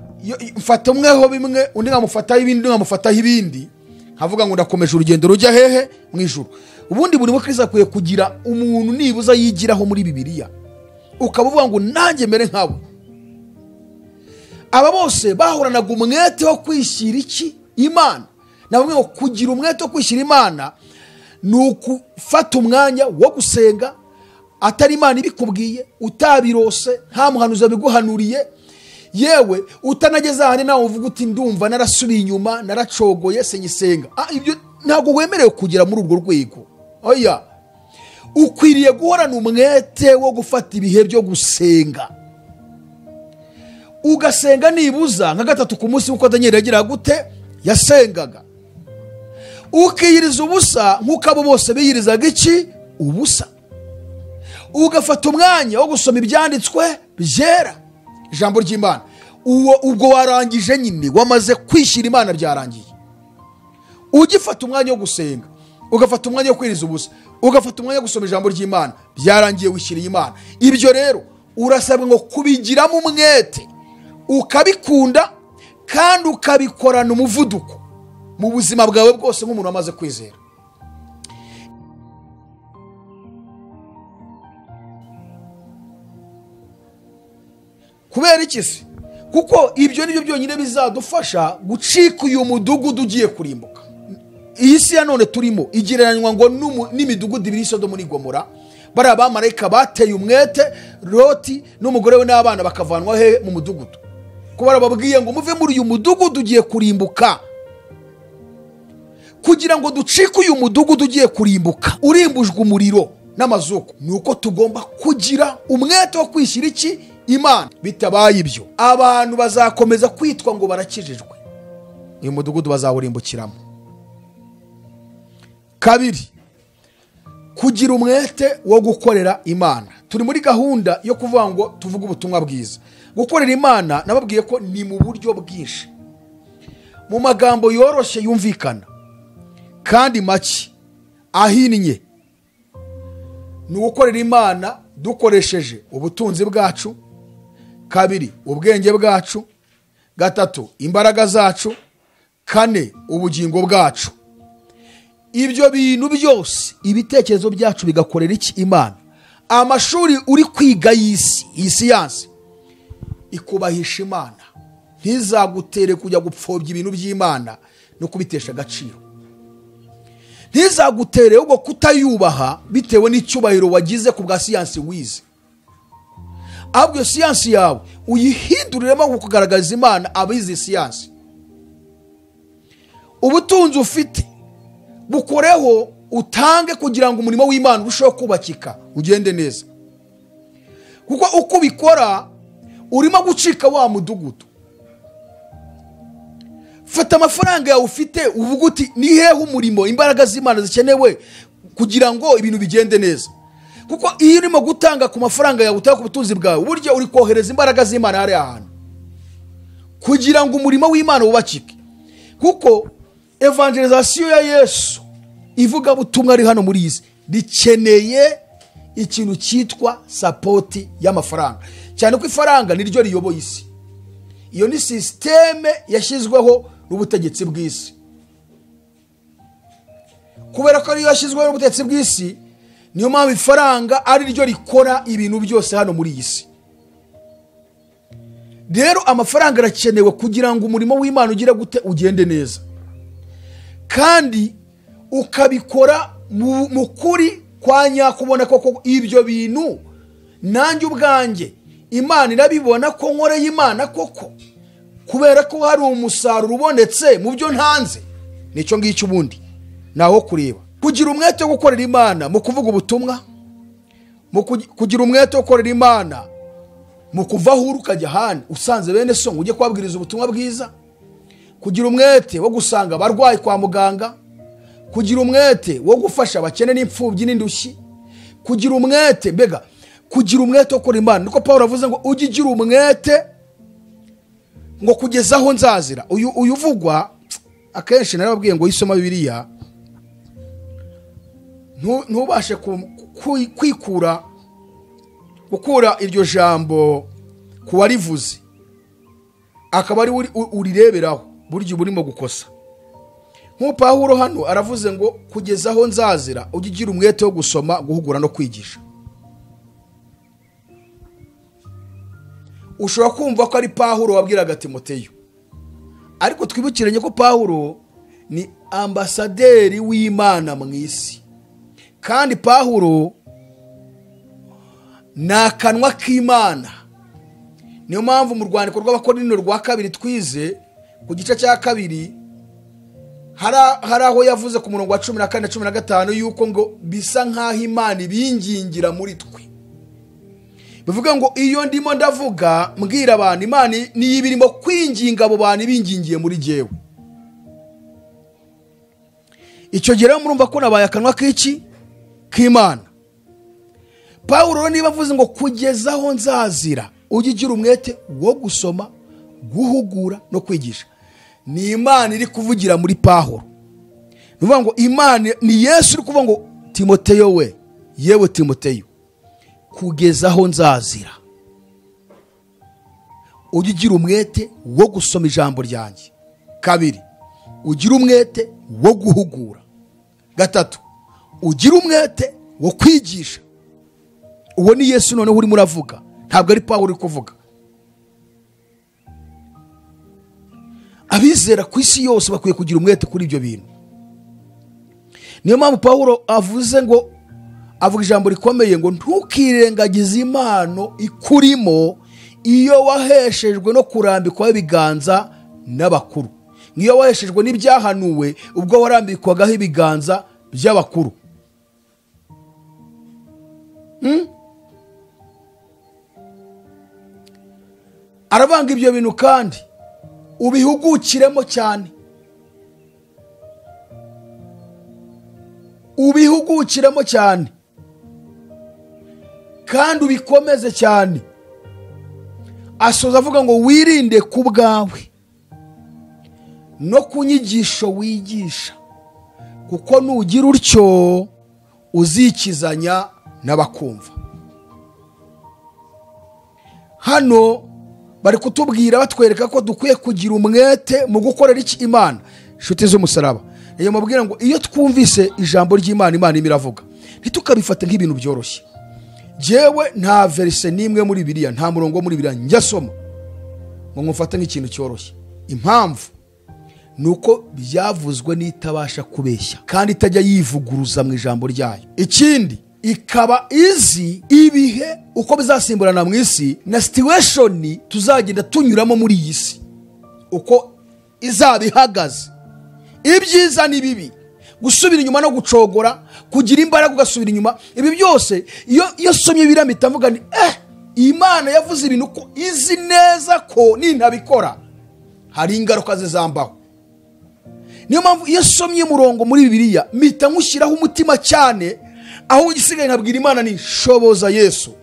S1: mfata umweho bimwe, undi nkamufataho ibindi, nkamufataho ibindi, nkavuga ngo ndakomeje urugendo rujya hehe? Mu ijuru. Ubundi buri mukristo akwiye kugira umuntu nibuza yigiraho muri Bibiliya, ukavuga ngo nanjye mere nkabo. Aba bose bahoranaga umwete wo kwishyira Imana. Nabamwe ngo kugira umwete wo kwishyira Imana ni ukufata umwanya wo gusenga, atari Imana ibikubwiye, utabirose, nta muhanuzi wabiguhanuriye, yewe utanageze ahandi nawe uvuga uti ndumva narasubiye inyuma, naracogoye senyisenga. Ibyo ntabwo wemerewe kugira muri urwo rwego. Oya, ukwiriye guhorana umwete wo gufata ibihe byo gusenga. ugasenga nibuza nka gatatu ku munsi uko Daniel yagira gute yasengaga, ukiyiriza ubusa nk'uko abo bose biyirizaga iki ubusa, ugafata umwanya wo gusoma ibyanditswe byera ijambo ry'Imana. Ubwo warangije nyine, wamaze kwishyira Imana, byarangiye. Ugifata umwanya wo gusenga, ugafata umwanya wo kwiriza ubusa, ugafata umwanya wo gusoma ijambo ry'Imana, byarangiye, wishyiriye Imana. Ibyo rero urasabwa ngo kubigiramo umwete, ukabikunda kandi ukabikorana umuvuduko mu buzima bwawe bwose nk'umuntu wamaze kwizera. Kubera iki se? Kuko ibyo nibyo byonyine bizadufasha gucika uyu mudugudu ugiye kurimbuka. Iyi si ya none turimo igereranywa ngo n'imidugudu ibiri Sodomu n'Igomora. Bari abamarayika bateye umwete Loti n'umugore we n'abana bakavanwa he mu mudugudu, kuba barababwiye ngo muve muri uyu mudugudu ugiye kurimbuka. Kugira ngo ducike uyu mudugudu ugiye kurimbuka urimbujwe umuriro n'amazuku, ni uko tugomba kugira umwete wo kwishyira iki Imana. Bitabaye ibyo, abantu bazakomeza kwitwa ngo barakijijwe, uyu mudugudu bazawurimbukiramo. Kabiri, kugira umwete wo gukorera Imana. Turi muri gahunda yo kuvuga ngo tuvuge ubutumwa bwiza. Gukorera Imana nababwiye ko ni mu buryo bwinshi, mu magambo yoroshye yumvikana kandi make ahinnye. Ni ugukorera Imana dukoresheje ubutunzi bwacu, kabiri ubwenge bwacu, gatatu imbaraga zacu, kane ubugingo bwacu. Ibyo bintu byose, ibitekerezo byacu bigakorera iki Imana. Amashuri uri kwiga y'isi, iyi siyansi ikubahisha Imana, ntizagutere kujya gupfobya ibintu by'Imana no kubitesha agaciro. Ntizagutere ubwo kutayubaha bitewe n'icyubahiro wagize ku bwa siyansi wize. Ahubwo siyansi yawe uyihinduriremo kugaragaza Imana abize siyansi. Ubutunzi ufite bukoreho, utange kugira ngo umurimo w'Imana urusheho kubakika, ugende neza. Kuko uko ubikora urimo gucika wa mudugudu. Fata amafaranga yawe ufite uvuga uti ni hehe umurimo, imbaraga z'Imana zikenewe kugira ngo ibintu bigende neza. Kuko iyo urimo gutanga ku mafaranga yawe, utanga ku butunzi bwawe, burya uri kohereza imbaraga z'Imana hari ahantu kugira ngo umurimo w'Imana wubakike. Kuko evangelization ya Yesu, ivuga butumwa ari hano muri isi, rikeneye ikintu cyitwa support y'amafaranga, cyane ko ifaranga niryo riyoboye isi. Iyo ni systeme yashyizweho n'ubutegetsi bw'isi. Kubera ko ariyo yashyizweho n'ubutegetsi bw'isi, niyo mpamvu ifaranga ari ryo rikora ibintu byose hano muri isi. Rero amafaranga arakenewe kugira ngo umurimo w'Imana ugire gute ugende neza, kandi ukabikora mu kuri kwa nyakubona koko ibyo bintu nanjye ubwanjye Imana irabibona ko nkoreye Imana koko, kubera ko hari umusaruro ubonetse mu byo ntanze. Nicyo ngicyo ubundi naho kureba. Kugira umwete wo gukorera Imana mu kuvuga ubutumwa, kugira umwete wo gukorera Imana mu kuva aho ukajya ahandi usanze bene so ujye kubabwiriza ubutumwa bwiza, kugira umwete wo gusanga abarwayi kwa muganga, kugira umwete wo gufasha abakene n'imfubyi n'indushyi, kugira umwete mbega kugira umwete wo gukora Imana. Niko Paulo avuze ngo ujye ugira umwete ngo kugeza aho nzazira. Uyu uvugwa akenshi narababwiye ngo yisoma Bibiliya ntubashe gukura iryo jambo kuwarivuze akaba ari urireberaho buryo burimo gukosa. Paulo hano aravuze ngo kugeza aho nzazira ujye ugira umwete wo gusoma, guhugura no kwigisha. Ushobora kumva ko ari Paulo wabwiraga Timoteyo, ariko twibukiranye ko Paulo ni ambasaderi w'Imana mu isi, kandi Paulo ni akanwa k'Imana. Niyo mpamvu mu rwandiko rw'Abakorinto rwa kabiri twize ku gice cya kabiri hari aho yavuze ku murongo wa 14 na 15 yuko ngo bisa nk'aho Imana ibingingira muri twe, bivuga ngo iyo ndimo ndavuga mbwira abantu Imana niyo ibirimo kwinginga abo bantu bingingiye muri jewe. Icyo gihe rero murumva ko nabaye akanwa k'iki k'Imana. Pawulo niba avuze ngo kugezaho nzazira, ujye ugira umwete wo gusoma, guhugura no kwigisha. Ni Imana iri kuvugira muri Pawulo. Nuvuga ngo Imana ni Yesu uri kuvuga ngo Timoteyo we, yewe Timoteyo, kugezaho nzazira, ujye ugira umwete wo gusoma ijambo ryanjye. Kabiri, ugira umwete wo guhugura. Gatatu, ugira umwete wo kwigisha. Uwo ni Yesu noneho urimo uravuga, ntabwo ari Pawulo uri kuvuga. Abizera ku isi yose bakwiye kugira umwete kuri ibyo bintu. Niyo mpamvu Pawulo avuze ngo, avuga ijambo rikomeye ngo ntukirengagize impano ikurimo iyo waheshejwe no kurambikwaho ibiganza n'abakuru. Ngiyo waheshejwe n'ibyahanuwe ubwo warambikwagaho ibiganza by'abakuru. Aravanga ibyo bintu kandi ubihugukiremo cyane. Ubihugukiremo cyane kandi ubikomeze cyane. Asoza avuga ngo wirinde ku bwawe no ku nyigisho wigisha, kuko nugira utyo uzikizanya n'abakumva. Hano bari kutubwira batwereka ko dukwiye kugira umwete mu gukorera iki Imana. Inshuti z'umusaraba, iyo mubwira ngo iyo twumvise ijambo ry'Imana, Imana imiravuga, ntitukabifate nk'ibintu byoroshye. Jewe nta verse nimwe muri Bibiliya, nta murongo muri Bibiliya njya soma ngo ngufate nk'ikintu cyoroshye. Impamvu nuko byavuzwe n'itabasha kubeshya kandi itajya yivuguruza mu ijambo ryayo. Ikindi, ikaba izi ibihe uko bizasimburana mu isi na situation tuzagenda tunyuramo muri iyi si, uko izaba ihagaze, ibyiza n'ibibi, gusubira inyuma no gucogora, kugira imbaraga ugasubira inyuma. Ibi byose iyo somye biramita mvuga ni Imana yavuze ibintu ko izi neza ko nintabikora hari ingaruka zizambaho. Niyo mpamvu iyo somye murongo muri Bibiliya mpita nkushyiraho umutima cyane, aho igisigaye nkabwira Imana ni shoboza Yesu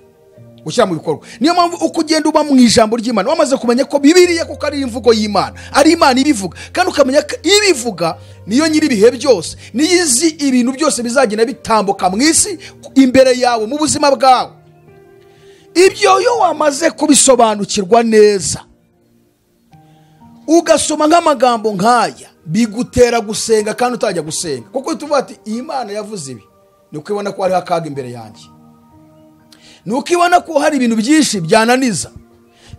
S1: gushyira mu bikorwa. Niyo mpamvu uko ugenda uba mu ijambo ry'Imana wamaze kumenya ko Bibiliya kuko ari imvugo y'Imana, ari Imana ibivuga, kandi ukamenya ko ibivuga niyo nyiri ibihe byose, niyizi ibintu byose bizagenda bitambuka mu isi imbere yawe mu buzima bwawe. Ibyo yo wamaze kubisobanukirwa neza, ugasoma nk'amagambo nk'aya, bigutera gusenga kandi utajya gusenga, kuko tuvuga ati Imana yavuze ibi, nuko ibona ko hari akaga imbere yanjye, nuko ibona ko hari ibintu byinshi byananiza,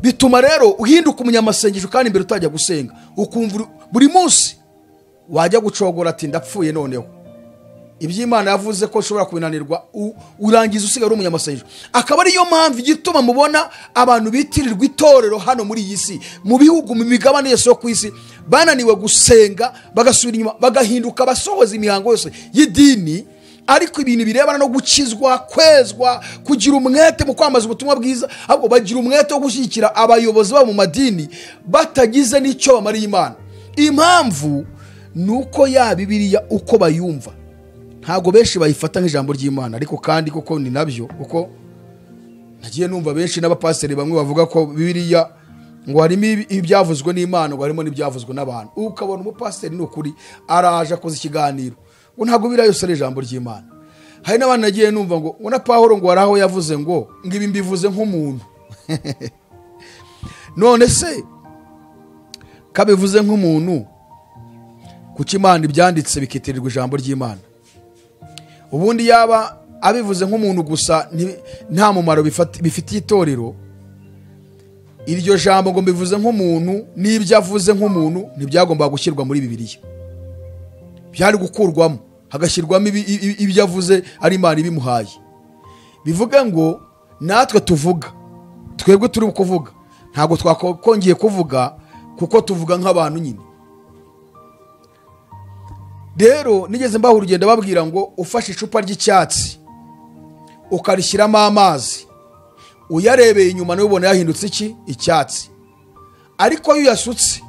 S1: bituma rero uhinduka umunyamasengesho kandi imbere utajya gusenga, ukumva buri munsi wajya gucogora ati ndapfuye noneho. Iby'Imana yavuze ko ushobora kubinanirwa, urangiza usigaye uri umunyamasengesho. Akaba ariyo mpamvu igituma mubona abantu bitirirwa itorero hano muri iyi si, mu bihugu, mu migabane yose yo ku isi, bananiwe gusenga, bagasubira inyuma, bagahinduka basohoza imihango yose y'idini, ariko ibintu birebana no gukizwa, kwezwa, kugira umwete mu kwamaza ubutumwa bwiza, ahubwo bagira umwete wo gushyigikira abayobozi babo mu madini batagize n'icyo bamariye Imana. Impamvu nuko ya Bibiliya uko bayumva ntago benshi bayifata nk'ijambo ry'Imana, ariko kandi kuko ni nabyo, kuko nagiye numva benshi n'abapasiteri bamwe bavuga ko Bibiliya ngo harimo ibyavuzwe n'Imana, ngo harimo n'ibyavuzwe n'abantu. Ukabona umupasiteri n'ukuri araje akoze ikiganiro ngo ntago Bibiliya yose ari ijambo ry'Imana. Hari n'abandi nagiye numva ngo na Pawulo ngo waraho yavuze ngo ibi mbivuze nk'umuntu. None se kabivuze nk'umuntu, kuki Imana ibyanditse bikitirirwa ijambo ry'Imana? Ubundi yaba abivuze nk'umuntu gusa nta mumaro bifitiye itorero, iryo jambo ngo mbivuze nk'umuntu n'ibyo avuze nk'umuntu ntibyagomba gushyirwa muri Bibiliya, byari gukurwamo hagashyirwamo ibyo avuze ari Imana ibimuhaye. Bivuga ngo natwe tuvuga, twebwe turi kuvuga, ntabwo twakongeye kuvuga kuko tuvuga nk'abantu nyine. Rero nigeze mbaho urugendo babwira ngo ufashe icupa ry'icyatsi ukarishyiramo amazi uyarebeye inyuma nawe ubona yahindutse iki? Icyatsi. Ariko iyo yasutse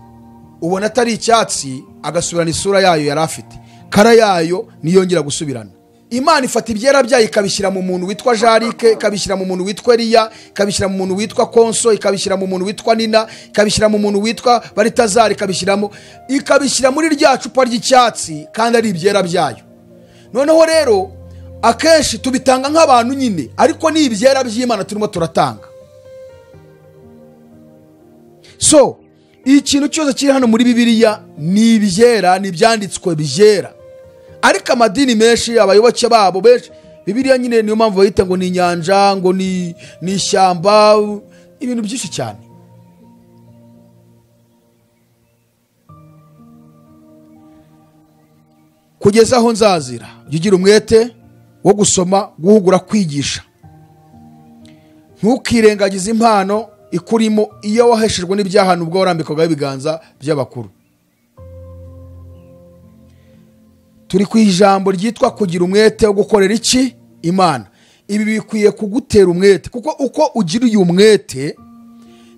S1: ubona atari icyatsi, agasubirana isura yayo yari afite, kara yayo niyongera gusubirana. Imana ifata ibyera byayo ikabishyira mu muntu witwa Jarike, ikabishyira mu muntu witwa Eliya, ikabishyira mu muntu witwa Konso, ikabishyira mu muntu witwa Nina, ikabishyira mu muntu witwa Baritazari, ikabishyira muri rya cupa ry'icyatsi, kandi ari ibyera byayo. Noneho rero akenshi tubitanga nk'abantu nyine, ariko ni ibyera by'Imana turimo turatanga. So ikintu cyose kiri hano muri Bibiliya ni ibyera, ni ibyanditswe byera. Ariko amadini menshi, abayoboke babo benshi, Bibiliya nyine niyo mpamvu bayita ngo ni inyanja, ngo ni ishyamba, ibintu byinshi cyane. Kugeza aho nzazira, jya ugira umwete wo gusoma, guhugura, kwigisha. Ntukirengagize impano ikurimo iyo waheshejwe n'ibyaha nubwo warambikwaga ibiganza by'abakuru. Turi ku ijambo ryitwa kugira umwete wo gukorera iki? Imana. Ibi bikwiye kugutera umwete, kuko uko ugira uyu umwete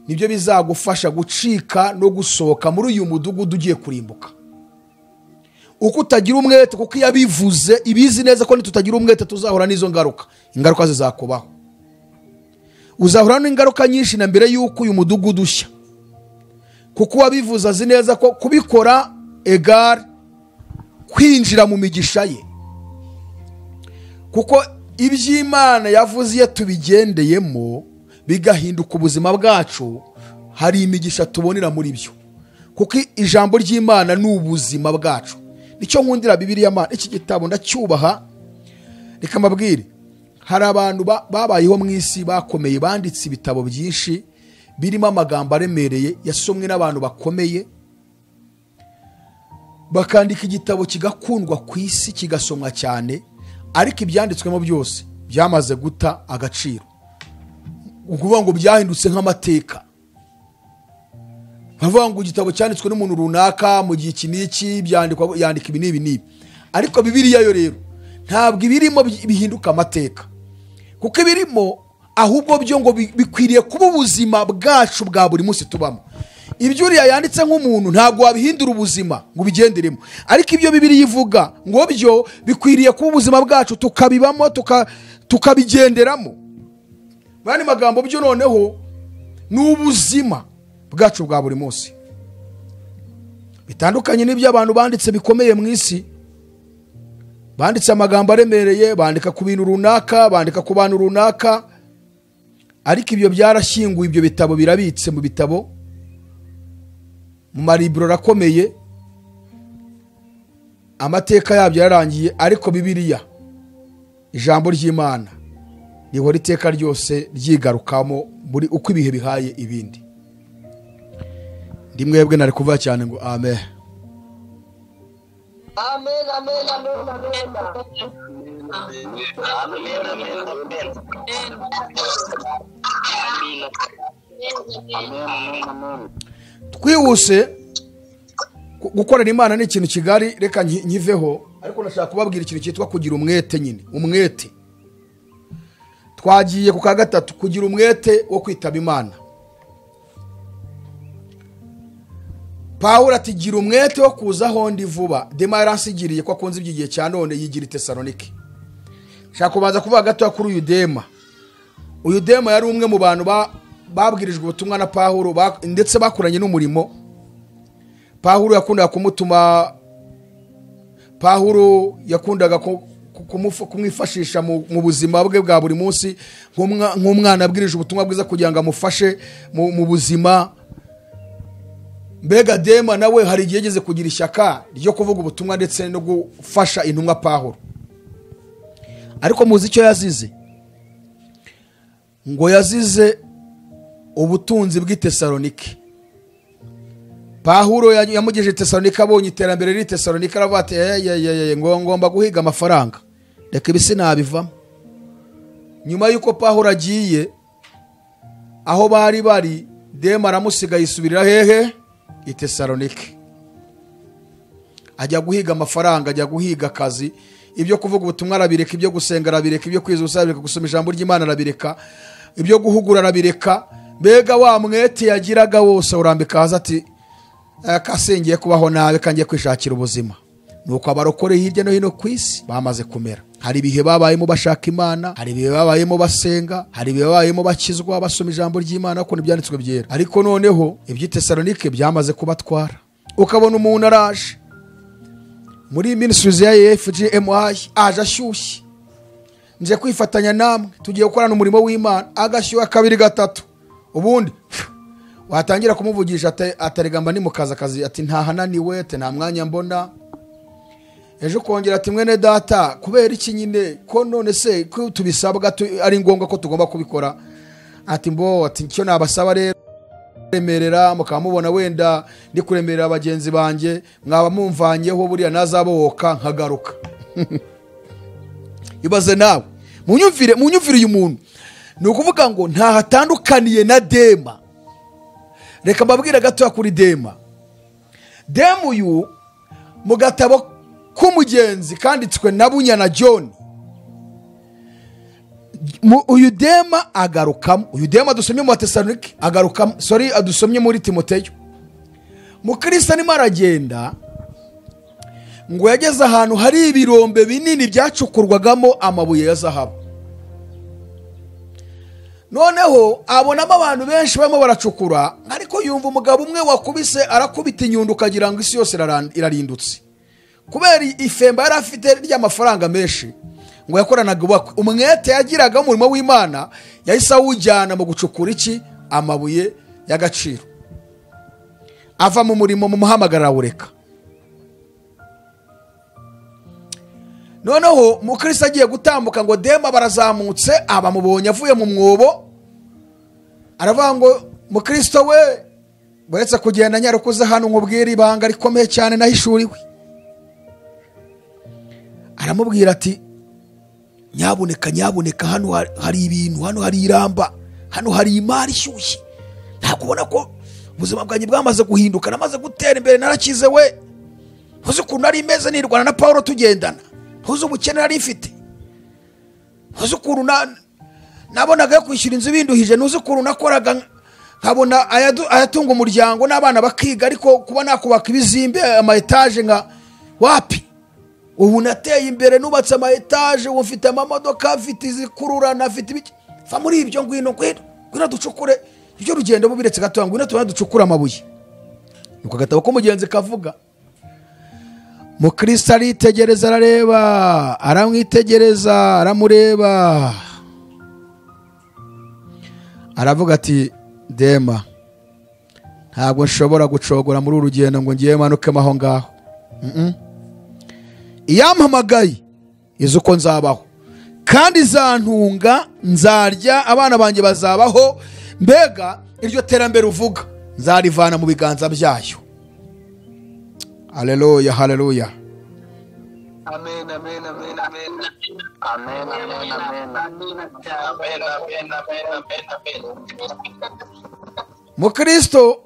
S1: nibyo bizagufasha gucika no gusohoka muri uyu mudugudu ugiye kurimbuka. Uko utagira umwete, kuko iyo abivuze ibizi neza ko nitutagira umwete tuzahura n'izo ngaruka. Ingaruka zizakubaho, uzahura n'ingaruka nyinshi na mbere y'uko uyu mudugudu ushya, kuko wabivuze azi neza ko kubikora egal kwinjira mu migisha ye. Kuko iby'Imana yavuze iyo tubigendeyemo bigahinduka ubuzima bwacu, hari imigisha tubonera muri byo, kuko ijambo ry'Imana ni ubuzima bwacu. Nicyo nkundira Bibiliya Mana, iki gitabo ndacyubaha. Reka mbabwire, hari abantu babayeho mu isi bakomeye, banditse ibitabo byinshi birimo amagambo aremereye yasomwe n'abantu bakomeye, bakandika igitabo kigakundwa ku isi, kigasomwa cyane, ariko ibyanditswemo byose byamaze guta agaciro. Ukuvuga ngo byahindutse nk'amateka. Bavuga ngo igitabo cyanditswe n'umuntu runaka mu gihe iki n'iki, yandika ibi n'ibi. Ariko Bibiliya yo rero ntabwo ibirimo bihinduka amateka, kuko ibirimo ahubwo byo ngo bikwiriye kuba ubuzima bwacu bwa buri munsi tubamo. Ibyo uriya yanditse nk'umuntu ntabwo wabihindura ubuzima ngo bigenderemo, ariko ibyo Bibiliya ivuga ngo byo bikwiriye kuba ubuzima bwacu, tukabibamo, tukabigenderamo. Bani magambo byo noneho ni ubuzima bwacu bwa buri munsi, bitandukanye n'ibyo abantu banditse bikomeye mu isi. Banditse amagambo aremereye, bandika ku bintu runaka, bandika ku bantu runaka, ariko ibyo byarashyinguye, ibyo bitabo birabitse mu bitabo, mu mariburo rakomeye, amateka yabyo yarangiye. Ariko Bibiliya, ijambo ry'Imana, rihora iteka ryose ryigarukamo muri uko ibihe bihaye ibindi. Ndi mwebwe nari kuvuga cyane ngo amen.
S3: Amen, amen, amen, amen.
S1: Twihuse gukorera Imana ni ikintu kigari, reka nyiveho, ariko nashaka kubabwira ikintu cyitwa kugira umwete nyine. Umwete twagiye ku gatatu, kugira umwete wo kwitaba Imana. Pawulo ati gira umwete wo kuza aho ndi vuba. Dema yaransigiriye ko akunze iby'igihe cya none, yigira i Tesalonike. Shaka kubanza kuvuga gato kuri uyu Dema. Uyu Dema yari umwe mu bantu babwirijwe ubutumwa na Pawulo, ndetse bakuranye n'umurimo. Pawulo yakundaga kumutuma, Pawulo yakundaga kumwifashisha mu buzima bwe bwa buri munsi, nk'umwana abwirije ubutumwa bwiza kugira ngo amufashe mu buzima. Mbega Dema nawe hari igihe yageze kugira ishyaka ryo kuvuga ubutumwa ndetse no gufasha intumwa Pawulo. Ariko muzi icyo yazize? Ngo yazize ubutunzi bw'i Tesalonike. Pawulo yamugejeje Tesalonike, abonye iterambere riri Tesalonike, aravuga ati ngo ngomba guhiga amafaranga, reka ibi sinabivamo. Nyuma y'uko Pawulo agiye, aho bari Dema aramusiga yisubirira hehe? I Tesalonike. Ajya guhiga amafaranga, ajya guhiga akazi, ibyo kuvuga ubutumwa arabireka, ibyo gusenga arabireka, ibyo kwiza arabireka, gusoma ijambo ry'Imana arabireka. ibyo guhugura arabireka. Mbega wa mwete yagiraga wose urambika haza ati kasengeye kubaho nawe kangiye kwishakira ubuzima. Nuko abarokore hirya no hino ku isi bamaze kumera. Hari ibihe babayemo bashaka Imana, hari ibihe babayemo basenga, hari ibihe babayemo bakizwa basoma ijambo ry'Imana ko nibyanditswe byera. Ariko noneho iby'Itesalonike byamaze kubatwara. Ukabona umuntu araje muri ministries ya FGMI aje ashyushye, nje kwifatanya namwe tugiye gukorana umurimo w'Imana, agashyuha kabiri gatatu, ubundi watangira kumuvugisha ataregamba ni mukazi ati ntahananiwe ate nta mwanya mbona. Ejo kongera ati mwene data kubera iki nyine ko none se ko tubisabwa ari ngombwa ko tugomba kubikora. Ati mbo ati cyo nabasaba rero remerera mukamubona wenda ndi kuremerera abagenzi banje mwaba mumvanyeho buriya nazabohoka nkagaruka. Ibaze nawe munyumvire uyu muntu ni ukuvuga ngo nta hatandukaniye na Dema. Reka mbabwira gato kuri Dema. Dema uyu mu gatabo k'umugenzi kanditswe na Bunyana John, uyu Dema agarukamo, uyu Dema dusomye mu Tesalonike agarukamo, adusomye muri Timoteyo. Mukristo arimo aragenda ngo yageze ahantu hari ibirombe binini byacukurwagamo amabuye ya zahabu. Noneho abonamo abantu benshi barimo baracukura, ariko yumva umugabo umwe wakubise arakubita inyundo ukagira ngo isi yose irarindutse. Kubera ifemba yari afite ry'amafaranga menshi ngo yakoranaga ubakwe, umwete yagiraga umurimo w'Imana yahise awujyana mu gucukura iki amabuye y'agaciro. Ava mu murimo mu muhamagara awureka. Noneho mukristo agiye gutambuka ngo Dema barazamutse abamubonye avuye mu mwobo, aravuga ngo mukristo we buretse kugenda nyarukuze hano nkubwira ibanga rikomeye cyane nahishuriwe. Aramubwira ati nyabuneka hano hari ibintu, hano hari iramba, hano hari imari ishyushye. Ntakubona ko ubuzima bwanjye bwamaze guhinduka, namaze gutera imbere, narakize we. Ntuzi ukuntu nari meze nirwana na Paulo tugendana, ntuzi ubukene nari mfite, ntuzi ukuntu nabonaga yo kwishyura inzu binduhije, ntuzi ukuntu nakoraga nkabona ayatunga umuryango n'abana bakiga, ariko kuba nakubaka ibizimbe ama etage nka wapi. Ubu nateye imbere nubatse ama etage, ubu mfite amamodoka, mfite izikururana, mfite ibiki. Fa muri ibyo ngwino ducukure ibyo rugendo bubiretse gato, ngwino tubana ducukura amabuye. Nuko gatabo ko mugenzi kavuga. Mukristo aritegereza arareba, aramwitegereza, aramureba, aravuga ati Dema ntabwo nshobora gucogora muri urugendo ngo ngiye manuke maho ngaho. Iyampamagaye izo uko nzabaho kandi zantunga, nzarya, abana banjye bazabaho, mbega iryo terambere uvuga nzarivana mu biganza byayo. Haleluya, haleluya.
S3: Amen, amen, amen, amen. Amen, amen, amen. Amen, amen.
S1: Mukristo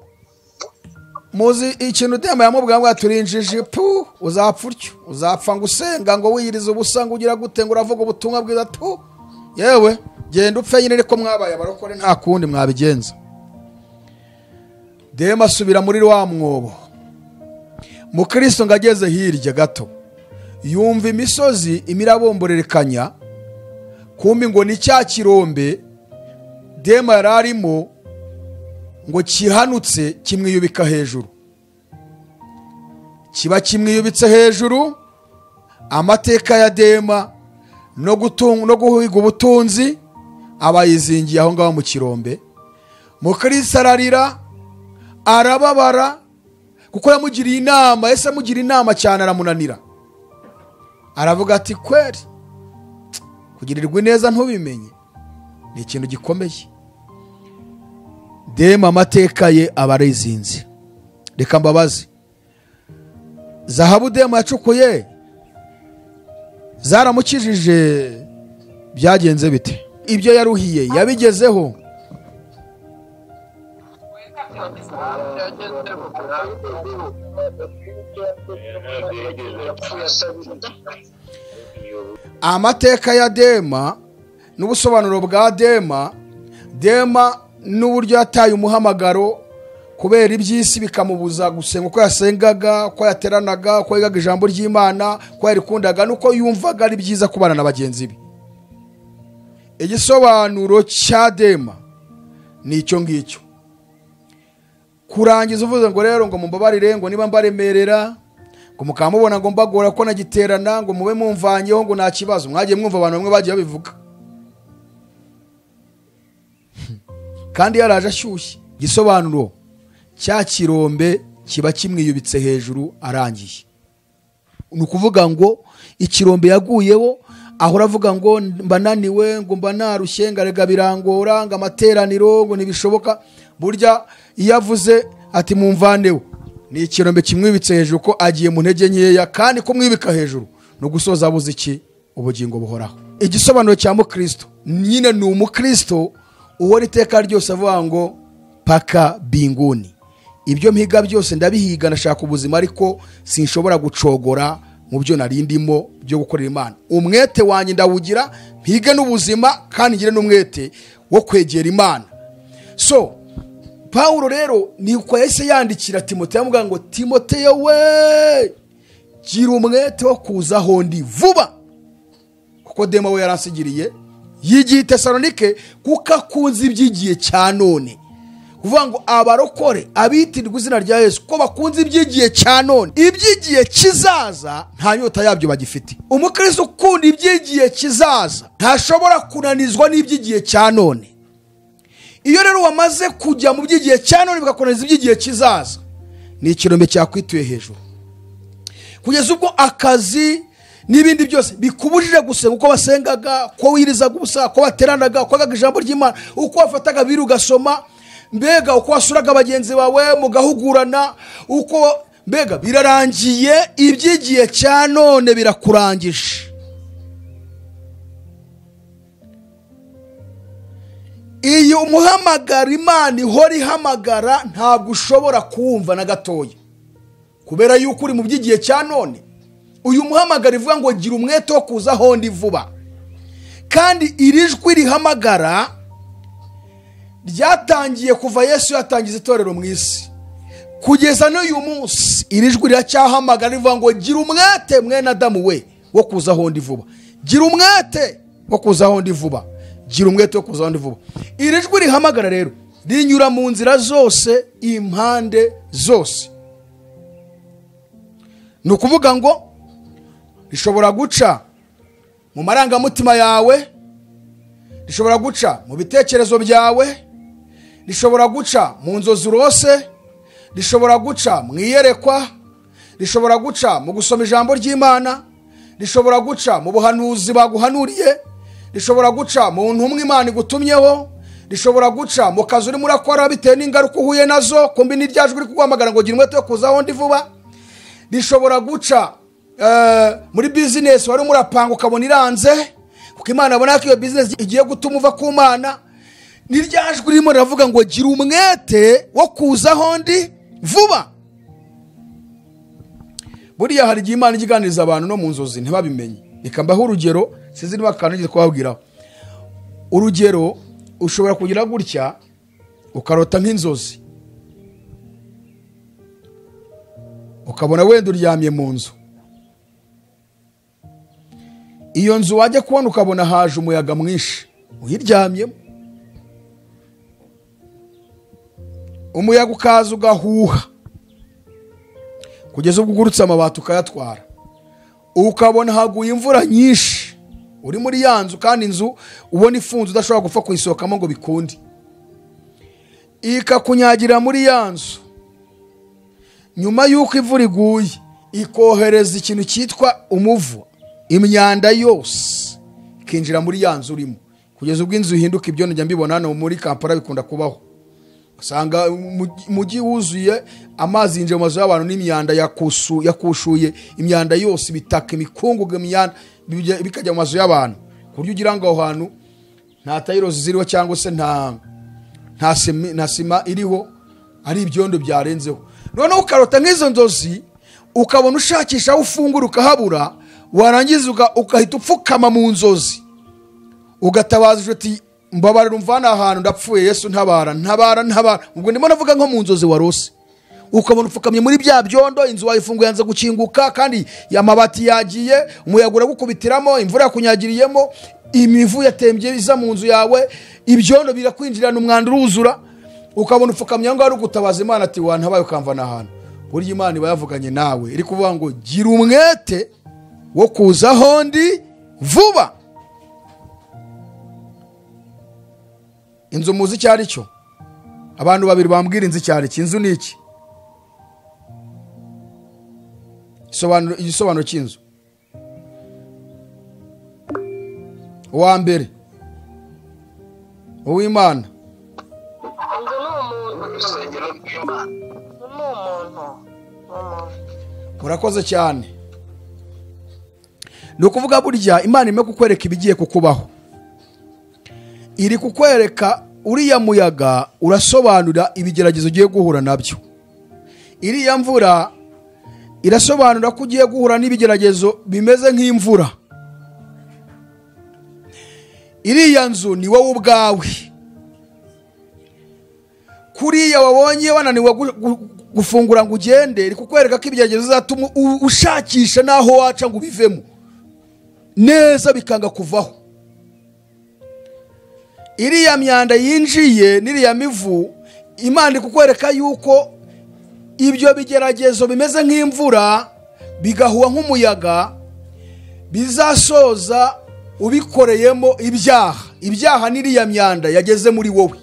S1: muzi ikintu Dema yamubwira ngo aturinjije pu uzapfa utyo, uzapfa ngo usenga ngo wiyirize ubusa ngo ugira gute ngo uravuga ubutumwa bwiza tu yewe genda upfe nyine ariko mwabaye abarokore nta kundi mwabigenza. Dema asubira muri wa mwobo. Mukristo ngageze hirya gato yumva imisozi imirabomborerekanya, kumbi ngo ni cya kirombe Dema yararimo ngo kihanutse kimwiyubika hejuru. Kiba kimwiyubitse hejuru, amateka ya Dema no guhiga ubutunzi abayizingiye aho ngaho mu kirombe. Mukristo ararira, arababara, kuko yamugiriye inama, ese amugira inama cyane aramunanira. Aravuga ati kweri kugirirwa neza ntubimenye ni ikintu gikomeye. Dema amateka ye abarizinze. Reka mbabazi, zahabu Dema yacukuye zaramukijije byagenze bite? Ibyo yaruhiye yabigezeho? Amateka ya Dema n'ubusobanuro bwa Dema Dema n'uburyo yataye umuhamagaro kubera iby'isi bikamubuza gusenga uko yasengaga, uko yateranaga, uko yigaga ijambo ry'Imana, uko yarikundaga n'uko yumvaga ari byiza kubana na bagenzi be. Igisobanuro cya Dema ni icyo ngicyo. Kurangiza uvuze ngo rero ngo mumbabarire, ngo niba mbaremerera, ngo mukamubona ngo mbagora ko nagiterana, ngo mube mumvanyeho ngo nta kibazo. Mwagiye mwumva abantu bamwe bagiye babivuga kandi yaraje ashyushye. Gisobanuro cya kirombe kiba kimwiyubitse hejuru arangiye. Ni ukuvuga ngo ikirombe yaguyeho ahora avuga ngo mbananiwe, ngo mba narushye, ngarega birangora, ngo amateraniro ngo ntibishoboka. Burya iyo avuze ati mumvaneho, ni ikirombe kimwibitse hejuru ko agiye mu ntege nkeya, kandi kumwibika hejuru no gusoza abuze iki? Ubugingo buhoraho. Igisobanuro cya mukristo nyine ni umukristo uhora iteka ryose avuga ngo paka binguni. Ibyo mpiga byose ndabihiga, nashaka ubuzima ariko sinshobora gucogora mu byo narindimo byo gukorera Imana. Umwete wanjye ndawugira, mpige n'ubuzima kandi ngire n'umwete wo kwegera Imana. So Paulo rero ni uko yahise yandikira Timoteyo amuga ngo Timoteyo we, gira umwete wo kuza hondi vuba, kuko Dema we yarasigiriye yigiye Tesalonike kuko akunze ibyigiye cya none. Kuvuga ngo abarokore abitirwa izina rya Yesu ko bakunze ibyigiye cya none, ibyigiye kizaza nta nyota yabyo bagifite. Umukristo ukunda ibyigiye kizaza ntashobora kunanizwa n'ibyigiye cya none. Iyo rero wamaze kujya mu byigiye cya none bikakunaniza ibyigiye kizaza, ni ikirombe cyakwituye hejuru, kugeza ubwo akazi n'ibindi byose bikubujije gusenga uko basengaga, ko wirizaga ubusa, ko bateranaga, ko wagaga ijambo ry'Imana, uko wafataga biri ugasoma, mbega uko wasuraga bagenzi bawe mugahugurana, uko mbega birarangiye, ibyigiye cya none birakurangije. Iyo umuhamagara Imana ihora ihamagara ntabwo ushobora kuwumva na gatoya, kubera yuko uri mu byigiye cya none. Uyu muhamagara ivuga ngo gira umwete wo kuza hondi vuba, kandi iri jwi rihamagara ryatangiye kuva Yesu yatangiza itorero mu isi kugeza n'uyu munsi. Iri jwi riracyahamagara rivuga ngo gira umwete mwene Adamu we wo kuza hondi vuba, gira umwete wo kuza hondi vuba, gira umwete wo kuza hondi vuba. Iri jwi rihamagara rero rinyura mu nzira zose, impande zose. Ni ukuvuga ngo rishobora guca mu marangamutima yawe, rishobora guca mu bitekerezo byawe, rishobora guca mu nzozi urose, rishobora guca mu iyerekwa, rishobora guca mu gusoma ijambo ry'Imana, rishobora guca mu buhanuzi baguhanuriye, rishobora guca mu ntumwa Imana igutumyeho, rishobora guca mu kazi urimo urakora bitewe n'ingaruka uhuye nazo, kumbi n'iryajwi uri kuguhamagara ngo gira umwete wo kuza hondi vuba. Rishobora guca muri business wari urapanga ukabona iranze, kuko Imana abona ko iyo business igiye gutuma uva ku Mana. N'iryajwi ririmo riravuga ngo gira umwete wo kuza hondi vuba. Buriya hari igihe Imana iganiriza abantu no mu nzozi ntibabimenye. Reka mbaho urugero, sizi niba kanogeze kubabwiraho. Urugero, ushobora kugira gutya ukarota nk'inzozi, ukabona wenda uryamye mu nzu. Iyo nzu wajya kubona ukabona haje umuyaga mwinshi uyiryamyemo, umuyaga ukaza ugahuha kugeza ubwo ugurutse amabati ukayatwara. Ukabona haguye imvura nyinshi uri muri ya nzu, kandi inzu ubona ifunze udashobora gupfa kuyisohokamo ngo bikunde, ikakunyagira muri ya nzu. Nyuma y'uko imvura iguye ikohereza ikintu cyitwa umuvu, imyanda yose ikinjira muri ya nzu urimo, kugeza ubwo inzu ihinduka ibyo njya mbibona hano muri Kampala bikunda kubaho. Usanga umujyi wuzuye amazi yinjiye mu mazu y'abantu n'imyanda yakushuye imyanda yose, ibitaka, imikungugu, imyanda bikajya mu mazu y'abantu, ku buryo ugira ngo aho hantu nta tayirozi ziriho cyangwa se nta sima iriho, ari ibyondo byarenzeho. Noneho ukarota nk'izo nzozi, ukabona ushakisha aho ufungura ukahabura, warangiza ugahita upfukama mu nzozi ugatabaza uti mbabarira umvana ahantu ndapfuye Yesu ntabara ubwo ndimo navuga nko mu nzozi warose ukabona upfukamye muri bya byondo inzu wayifunguye yanze gukinguka kandi amabati yagiye umuyaga uragukubitiramo imvura yakunyagiriyemo imivu yatembye iza mu nzu yawe ibyondo birakwinjirana umwanda uruzura ukabona upfukamye ngo ari gutabaza Imana ati wantabaye ukamvana ahantu burya Imana iba yavuganye nawe iri kuvuga ngo gira umwete wo kuza hondi vuba. Inzu muzi cyari cyo abantu babiri bambwira inzu cyari cy'inzu niki igisobanuro cy'inzu. Uwa mbere Uwimana
S3: inzu ni umuntu urusengero rw'Imana ni umuntu.
S1: Murakoze cyane. Ni ukuvuga burya Imana ime kukwereka ibigiye kukubaho iri kukwereka uriya muyaga urasobanura ibigeragezo ugiye guhura nabyo iriya mvura irasobanura ko ugiye guhura n'ibigeragezo bimeze nk'imvura iriya nzu ni wowe ubwawe kuriya wabonye wananiwe gufungura ngo ugende iri kukwereka ko ibigeragezo bizatuma ushakisha naho waca ngo ubivemo neza bikanga kuvaho iriya myanda yinjiye n'iriya mivu Imana kukwereka yuko ibyo bigeragezo bimeze nk'imvura bigahuha nk'umuyaga bizasoza ubikoreyemo ibyaha n'iriya myanda yageze muri wowe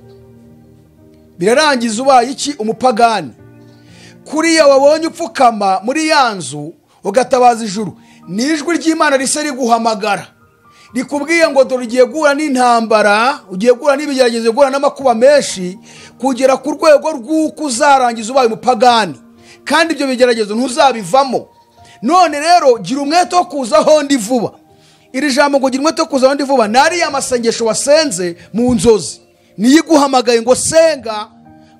S1: birarangiza ubaye iki umupagani kuriya wabonye upfukama muri ya nzu ugatabaza ijuru n'ijwi ry'Imana risa riguhamagara rikubwiye ngo dore ugiye guhura n'intambara ugiye guhura n'ibigeragezo guhura n'amakuba menshi kugera ku rwego rw'uko uzarangiza ubaye umupagani kandi ibyo bigeragezo ntuzabivamo none rero gira umwete wo kuza hondi vuba iri jambo ngo gira umwete wo kuza hondi vuba nari amasengesho wasenze mu nzozi niyiguhamagaye ngo senga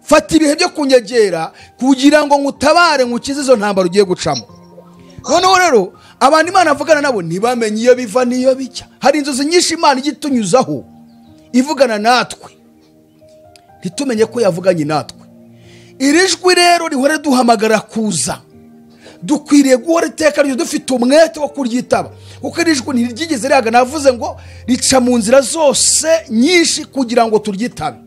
S1: fata ibihe byo kunyegera kugira ngo ngutabare ngukize izo ntambara ugiye gucamo noneho rero abantu Imana avugana nabo ntibamenye iyo biva n'iyo bijya hari inzozi nyinshi Imana igitunyuzaho ivugana natwe ntitumenye ko yavuganye natwe iri jwi rero rihore duhamagara kuza dukwiriye guhora iteka ryo dufite umwete wo kuryitaba kuko iri jwi ntiryigeze rihaga navuze ngo rica mu nzira zose nyinshi kugira ngo turyitabe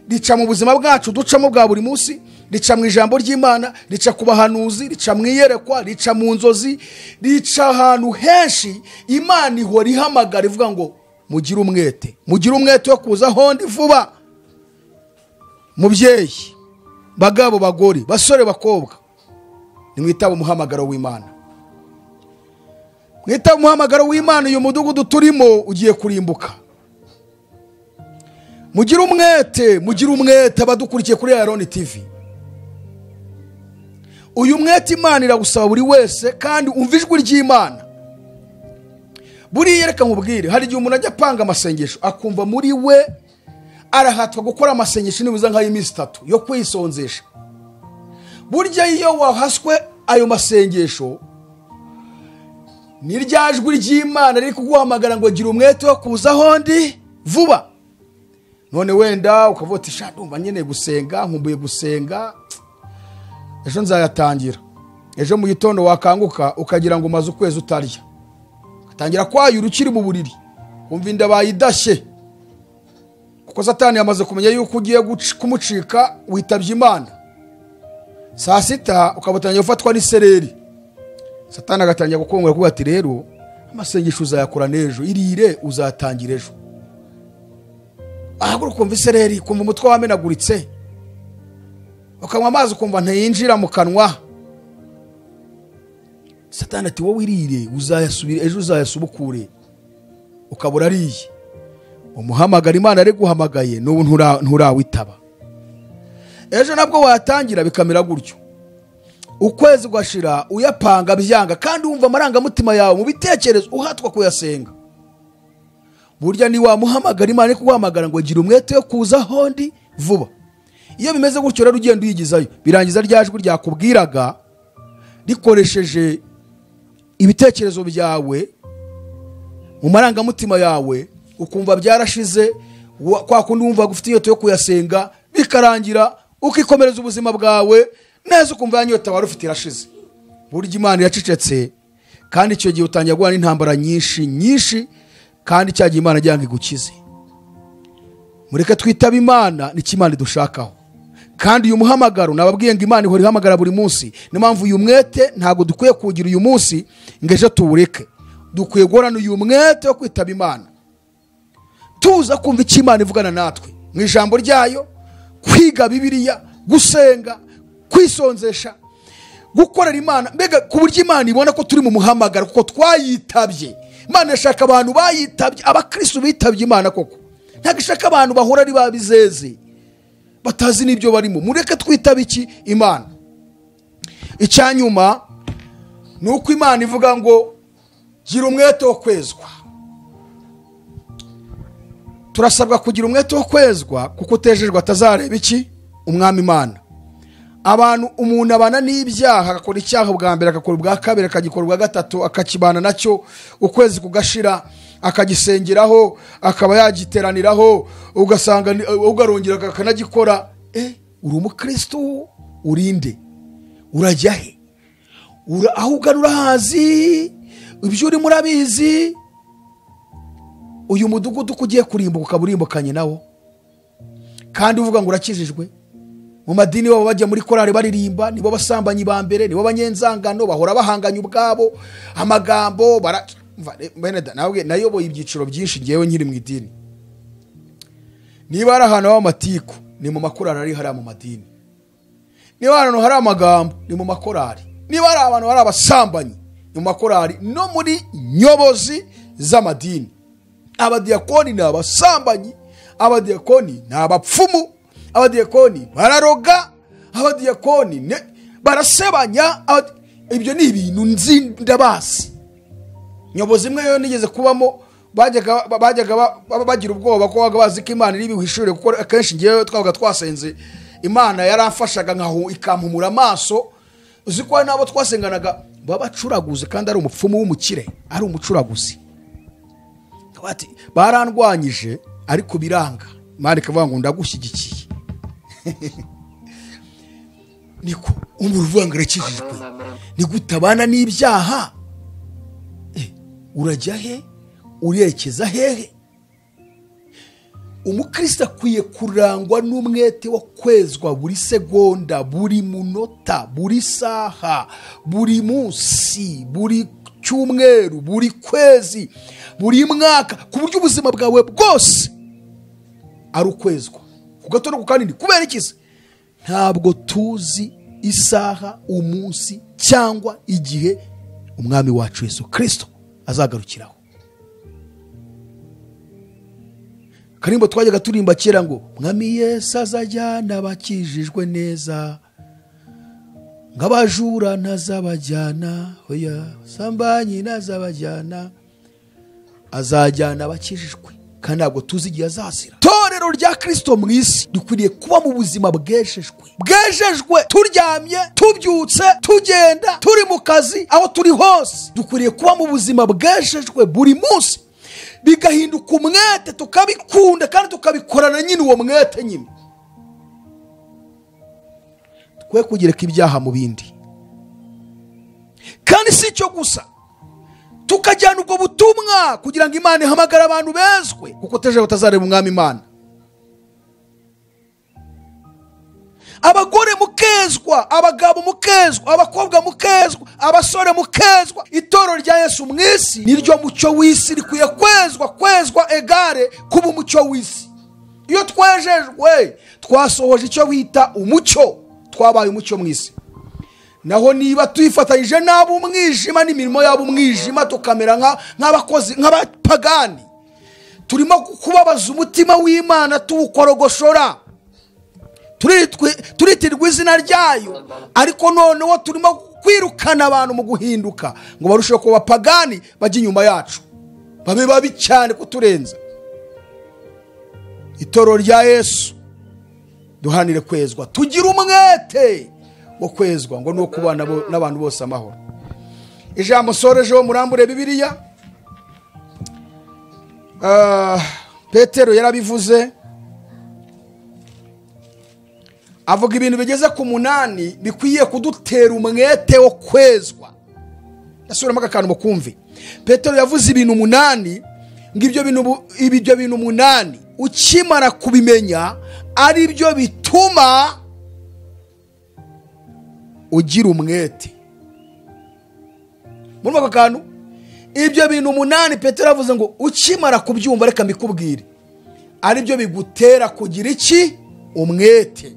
S1: rica mu buzima bwacu ducamo bwa buri munsi rica mu ijambo ry'Imana rica ku bahanuzi rica mu iyerekwa rica mu nzozi rica ahantu henshi Imana ihora ihamagara ivuga ngo mugire umwete wo kuza hondi vuba mubyeyi bagabo bagore basore bakobwa nimwitaba umuhamagaro w'Imana mwitaba umuhamagaro w'Imana uyu mudugudu turimo ugiye kurimbuka mugire umwete abadukurikiye kuri Aroni TV uyu mwete Imana iragusaba buri wese kandi umva ijwi ry'Imana buriya reka nkubwire hari igihe umuntu ajya apanga amasengesho akumva muri we arahatwa gukora amasengesho nibuza nk'ay'iminsi 3 yo kwisonzesha burya iyo wahaswe ayo masengesho ni rya jwi ry'Imana riri kuguhamagara ngo gira umwete wo kuza hondi vuba none wenda ukavuga ati sha ndumva nyene gusenga nkumbuye gusenga ejo nzayatangira ejo mu gitondo wakanguka ukagira ngo umaze ukwezi utarya utangira kwayura ukiri mu buriri umva inda bayidashye kuko Satani yamaze kumenya yuko ugiye kumucika witabye Imana saa 6 ukabutangira ufatwa n'isereri Satani agatangira gukongora kuba ati rero amasengesho uzayakora nejo irire uzatangira ejo ahaguru kumva isereri kumva umutwe wamenaguritse ukanywa amazi ukumva ntayinjira mu kanwa Satani ati wowe irire uzayasubira ejo uzayasubukure ukabura ariye umuhamagara Imana ari guhamagaye n'ubu nturawitaba ejo nabwo watangira bikamera gutyo ukwezi gwashira uyapanga byanga kandi wumva amarangamutima yawe mu bitekerezo uhatwa kuyasenga burya ni wa muhamagara Imana ari kuguhamagara ngo gira umwete wo kuza hondi vuba iyo bimeze gutyo rero ugenda uyigizayo birangiza ryajwi ryakubwiraga rikoresheje ibitekerezo byawe mu marangamutima yawe ukumva byarashize kwa kundi wumva gufite inyota yo kuyasenga bikarangira ukikomereza ubuzima bwawe neza ukumva ya nyota wari ufite irashize. Burya Imana iracecetse kandi icyo gihe utangira guhura n'intambara nyinshi kandi cyagiye Imana agira ngo igukize. Mureke twitaba Imana n'icyo Imana idushakaho. Kandi uyu muhamagaro nababwiye ngo Imana ihora ihamagara buri munsi. Niyo mpamvu uyu mwete ntabwo dukwiye kugira uyu munsi ngo ejo tuwureke. Dukwiye guhorana uyu mwete wo kwitaba Imana, tuza kumva icyo Imana ivugana natwe mu ijambo ryayo, kwiga Bibiliya, gusenga, kwisonzesha, gukorera Imana, mbega ku buryo Imana ibona ko turi mu muhamagaro kuko twayitabye. Imana yashaka abantu bayitabye, abakristo bitabye Imana koko. Ntabwo ishaka abantu bahora ari babizeze batazi n'ibyo barimo. Mureke twitaba iki Imana. Icyanyuma nuko Imana ivuga ngo gira umwete wo kwezwa. Turasabwa kugira umwete wo kwezwa kuko utejejwe atazareba iki umwami Imana. Abantu umuntu abana n'ibyaha, agakora icyaha bwa mbere, agakora ubwa kabiri, akagikora ubwa gatatu, akakibana nacyo, ukwezi kugashira, akagisengeraho, akaba yagiteraniraho, ugasanga ugarongera akanagikora. Uri umukristo urinde, urajya he? Aho uganura hazi ibyo uri murabizi. Uyu mudugudu kugiye kurimbuka ukaburimbukanye nawo, kandi uvuga ngo urakijijwe. Mu madini babo bajya muri korari baririmba, nibo basambanyi ba mbere, nibo banyenzangano, bahora bahanganya ubwabo amagambo. Nayoboye ibyiciro byinshi ngewe nkiri mu idini. Niba ari ahantu h'amatiku ni mu makorari ari hariya mu madini. Niba ahantu hari amagambo ni mu makorari. Niba ari abantu hari abasambanyi ni mu makorari no muri nyobozi z'amadini. Abadiyakoni ni abasambanyi, abadiyakoni ni abapfumu, abadiyakoni bararoga, abadiyakoni barasebanya. Ibyo ni ibintu nzi ndabasi. Nyobozi imwe yo nigeze kubamo, bajyaga bagira ubwoba ko bazi ko Imana iri bihishure, kuko akenshi ngiye twavuga twasenze Imana yaramfashaga nkaho ikampumura amaso. Uzi ko nabo twasenganaga babacuraguze kandi ari umupfumu w'umukire, ari umucuraguzi. Bati barandwanyije ariko biranga, Imana ikavuga ngo ndagushyigikiye. Niko umuruvanga rakijijwe, ni gutabana n'ibyaha. Urajya he? Urerekeza hehe? Umukristo akwiye kurangwa n'umwete wo kwezwa buri segonda, buri munota, buri saha, buri munsi, buri cyumweru, buri kwezi, buri mwaka, ku buryo ubuzima bwawe bwose ari ukwezwa. Kugatora ku kanini kubera ikize ntabwo tuzi isaha, umunsi cyangwa igihe umwami wacu Yesu Kristo azagarukiraho. Karimbo twajyaga turimba kera ngo mwami Yesu azajyana abakijijwe neza, ngabajura ntazabajyana, oya sambanyi ntazabajyana, azajyana abakijijwe. Kandi ntabwo tuzi igihe azazira. Torero rya Kristo mu isi dukwiriye kuba mu buzima bwejejwe, turyamye, tubyutse, tugenda, turi mu kazi, aho turi hose dukwiriye kuba mu buzima bwejejwe buri munsi, bigahinduka umwete, tukabikunda kandi tukabikorana nyine uwo mwete nyine. Twe kugereka ibyaha mu bindi. Kandi si cyo gusa, tukajyana ubwo butumwa kugira ngo Imana ihamagara abantu bezwe, kuko teje batazareba umwami Imana. Abagore mukezwa, abagabo mukezwa, abakobwa mukezwa, abasore mukezwa. Itoro rya Yesu mu isi niryo mucyo w'isi, rikwiye kwezwa egare kuba umucyo w'isi. Iyo twejejwe twasohoje icyo wita umucyo, twabaye umucyo mu isi. Naho niba tuyifatanyije n'abo umwijima n'imirimo y'abo umwijima, tukamera nk'abakozi, nk'abapagani, turimo kubabaza umutima w'Imana, tuwukorogoshora, turitirwa izina ryayo, ariko noneho turimo kwirukana abantu mu guhinduka ngo barusheho kuba pagani, bajye inyuma yacu, babe babi cyane kuturenza. Itoro rya Yesu duhanire kwezwa, tugira umwete wo kwezwa, ngo nuko kubana n'abantu bose amahoro. Ijambo sorejeho murambure Bibiliya, Petero yarabivuze, avuga ibintu bigeze ku 8 bikwiye kudutera umwete wo kwezwa. Yasubiramo akantu mukumve. Petero yavuze ibintu 8, ngibyo bintu 8 ukimara kubimenya ari byo bituma ugira umwete. Muri aka kantu ibyo bintu 8 Petero yavuze ngo ukimara kubyumva, reka mbikubwire, ari byo bigutera kugira iki? Umwete.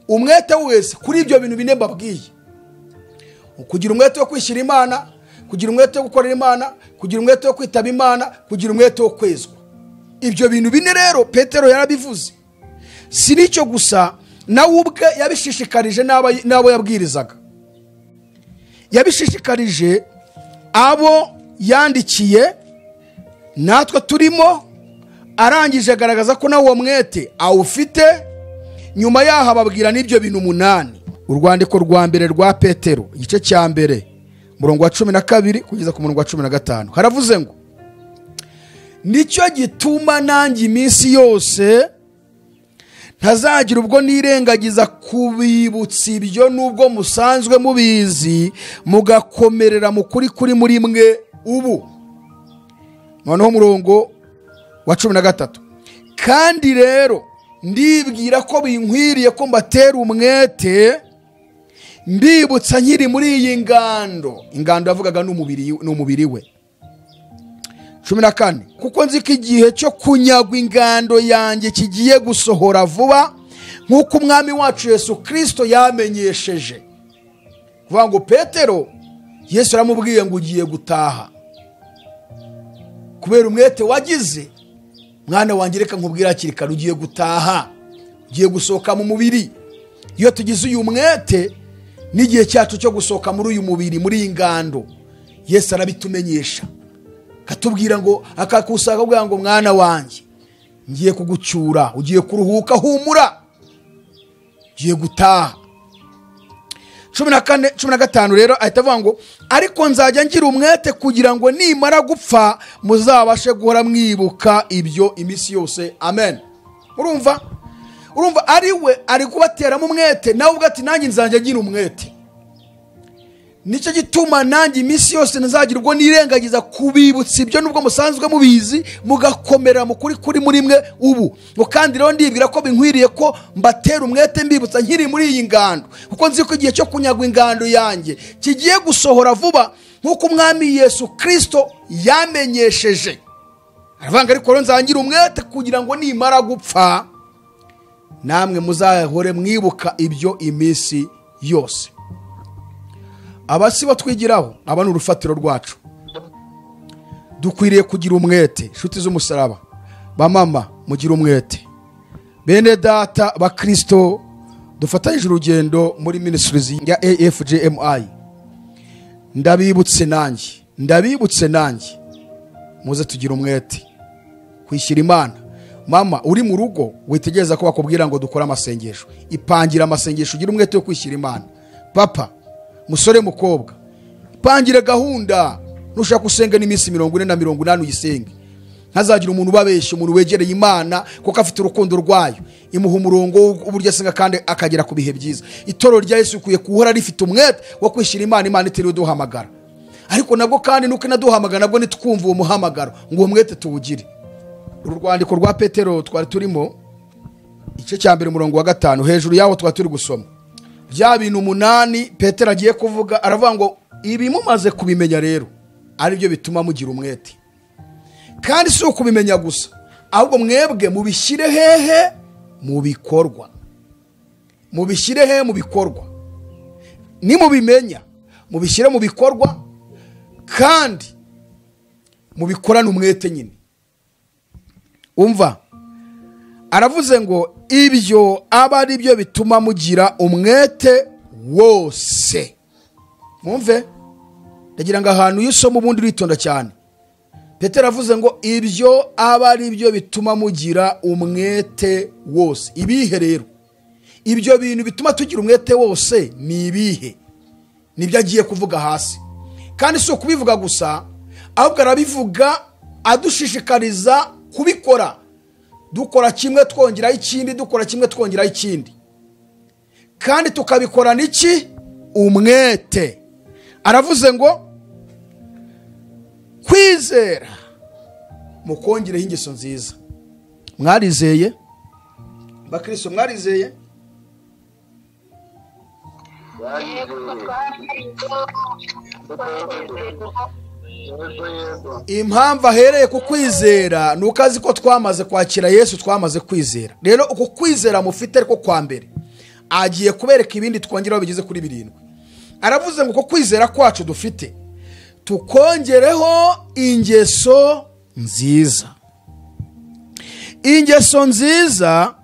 S1: Umwete wese kuri ibyo bintu bine mbabwiye: kugira umwete wo kwishyira Imana, kugira umwete wo gukorera Imana, kugira umwete wo kwitaba Imana, kugira umwete wo kwezwa. Ibyo bintu bine rero Petero yarabivuze. Si nicyo gusa, nawe ubwe yabishishikarije n'abo yabwirizaga. Yabishishikarije abo yandikiye, natwe turimo, arangije agaragaza ko nawe uwo mwete awufite. Nyuma yaho ababwira n'ibyo bintu 8. Urwandiko rwa mbere rwa Petero, igice cya mbere, murongo wa 12 kugeza ku murongo wa 15, haravuze ngo: nicyo gituma nanjye iminsi yose ntazagira ubwo nirengagiza kubibutsa ibyo, nubwo musanzwe mubizi, mugakomerera mu kuri kuri muri mwe ubu. Noneho murongo wa 13, kandi rero ndibwira ko binkwiriye ko mbatera umwete mbibutsa nkiri muri iyi ngando. Ingando yavugaga n'umubiri we. 14, kuko nzi ko igihe cyo kunyagwa ingando yanjye kigiye gusohora vuba, nk'uko umwami wacu Yesu Kristo yamenyesheje. Kuvuga ngo Petero, Yesu aramubwiye ngo ugiye gutaha kubera umwete wagize. Mwana wanjye, reka nkubwira hakiri kare, ugiye gutaha, ugiye gusohoka mu mubiri. Iyo tugize uyu mwete, n'igihe cyacu cyo gusohoka muri uyu mubiri, muri iyi ngando, Yesu arabitumenyesha, katubwira ngo, akakusaka kugira ngo mwana wanjye, ngiye kugucyura, ugiye kuruhuka, humura, ugiye gutaha. 14, 15 rero ahita avuga ngo: ariko nzajya ngira umwete kugira ngo nimara gupfa muzabashe guhora mwibuka ibyo iminsi yose. Amen. Urumva ari we ari kubateramo umwete, nawe ubwo ati nanjye nzajya ngira umwete. Nicyo gituma nanjye iminsi yose nzagira ubwo nirengagiza kubibutsa ibyo, nubwo musanzwe mubizi, mugakomera mu kuri kuri muri mwe ubu. Ngo kandi rero ndibwira ko binkwiriye ko mbatera umwete mbibutsa nkiri muri iyi ngando, kuko nzi ko igihe cyo kunyagwa ingando yanjye kigiye gusohora vuba, nk'uko umwami Yesu Kristo yamenyesheje. Aravanga ariko rero nzangira umwete kugira ngo nimara gupfa namwe muzahore mwibuka ibyo iminsi yose. Abasi batwigiraho, aba ni urufatiro rwacu. Dukwiriye kugira umwete. Inshuti z'umusaraba, bamama mugira umwete, bene data ba Kristo dufatanyije urugendo muri ministries ya AFJMI, ndabibutse nanjye muze tugira umwete kwishyira Imana. Mama uri mu rugo, witegereza ko bakubwira ngo dukora amasengesho, ipangira amasengesho, ugira umwete wo kwishyira Imana. Papa, musore, mukobwa, pangire gahunda. Nushaka usenga n'iminsi 40 na 80 uyisenge. Ntazagira umuntu ubabeshya, umuntu wegereye Imana kuko afite urukundo rwayo, imuha umurongo uburyo asenga kandi akagera ku bihe byiza. Itoro rya Yesu kuye kuhora rifite umwete wo kwishyira Imana itiriwe duhamagara. Ariko nabwo kandi nuko inaduhamagara, nabwo nitwumva uwo muhamagaro ngo uwo mwete tuwugire. Urwandiko rwa Petero twari turimo, igice cya mbere murongo wa 5, hejuru yaho twari turi gusoma bya bintu 8 Petero agiye kuvuga. Aravuga ngo ibi mumaze kubimenya rero ari byo bituma mugira umwete, kandi si ukubimenya gusa, ahubwo mwebwe mubishyire hehe? Mu bikorwa. Mubishyire hehe? Mu bikorwa. Nimubimenya mubishyire mu bikorwa, kandi mubikorane umwete nyine. Umva, aravuze ngo ibyo aba ari byo bituma mugira umwete wose. Mwumve, ndagira ngo ahantu yusoma ubundi uritonda cyane. Petero avuze ngo ibyo aba ari byo bituma mugira umwete wose. Ibihe rero? Ibyo bintu bituma tugira umwete wose ni ibihe? Nibyo agiye kuvuga hasi. Kandi si ukubivuga gusa, ahubwo arabivuga adushishikariza kubikora dukora kimwe twongeraho ikindi, dukora kimwe twongeraho ikindi, kandi tukabikorana iki? Umwete. Aravuze ngo kwizera mukongereho ingeso nziza. Mwarizeye bakristo? Mwarizeye? Impamvu ahereye ku kwizera ni uko azi ko twamaze kwakira Yesu, twamaze kwizera. Rero uko kwizera mufite ariko kwa mbere agiye kubereka ibindi twongeraho bigeze kuri 7. Aravuze ngo uko kwizera kwacu dufite tukongereho ingeso nziza. Ingeso nziza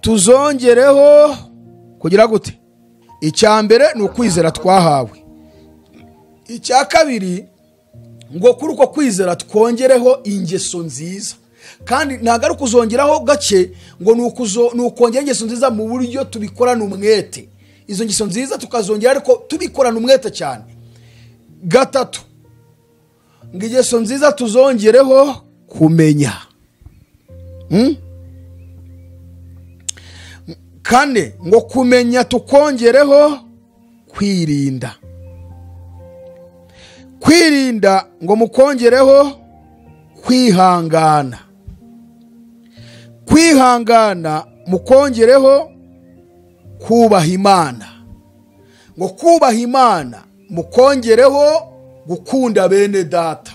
S1: tuzongereho kugira gute? Icya mbere ni ukwizera twahawe. Icya kabiri ngo kuri uko kwizera twongereho ingeso nziza, kandi ntabwo ari ukuzongeraho gake, ngo ni ukongera ingeso nziza mu buryo tubikorana umwete. Izo ngeso nziza tukazongera ariko tubikorana umwete cyane. Gatatu ngo ingeso nziza tuzongereho kumenya. Kane ngo kumenya tukongereho kwirinda. Kwirinda ngo mukongereho kwihangana. Kwihangana mukongereho kubaha Imana. Ngo kubaha Imana mukongereho gukunda bene data.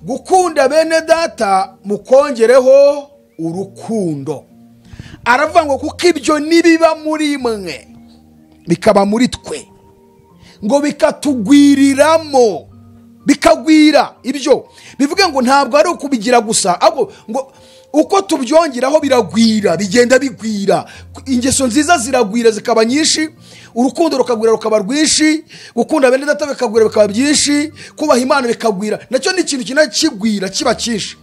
S1: Gukunda bene data mukongereho urukundo. Aravuga ngo kuko ibyo nibiba muri mwe bikaba muri twe, ngo bikatugwiriramo, bikagwira. Ibyo bivuga ngo ntabwo ari ukubigira gusa, ahubwo ngo uko tubyongeraho biragwira, bigenda bigwira. Ingeso nziza ziragwira zikaba nyinshi, urukundo rukagwira rukaba rwinshi, gukunda bene data bikagwira bikaba byinshi, kubaha Imana bikagwira. Nacyo ni ikintu kintu kigwira kiba cyinshi.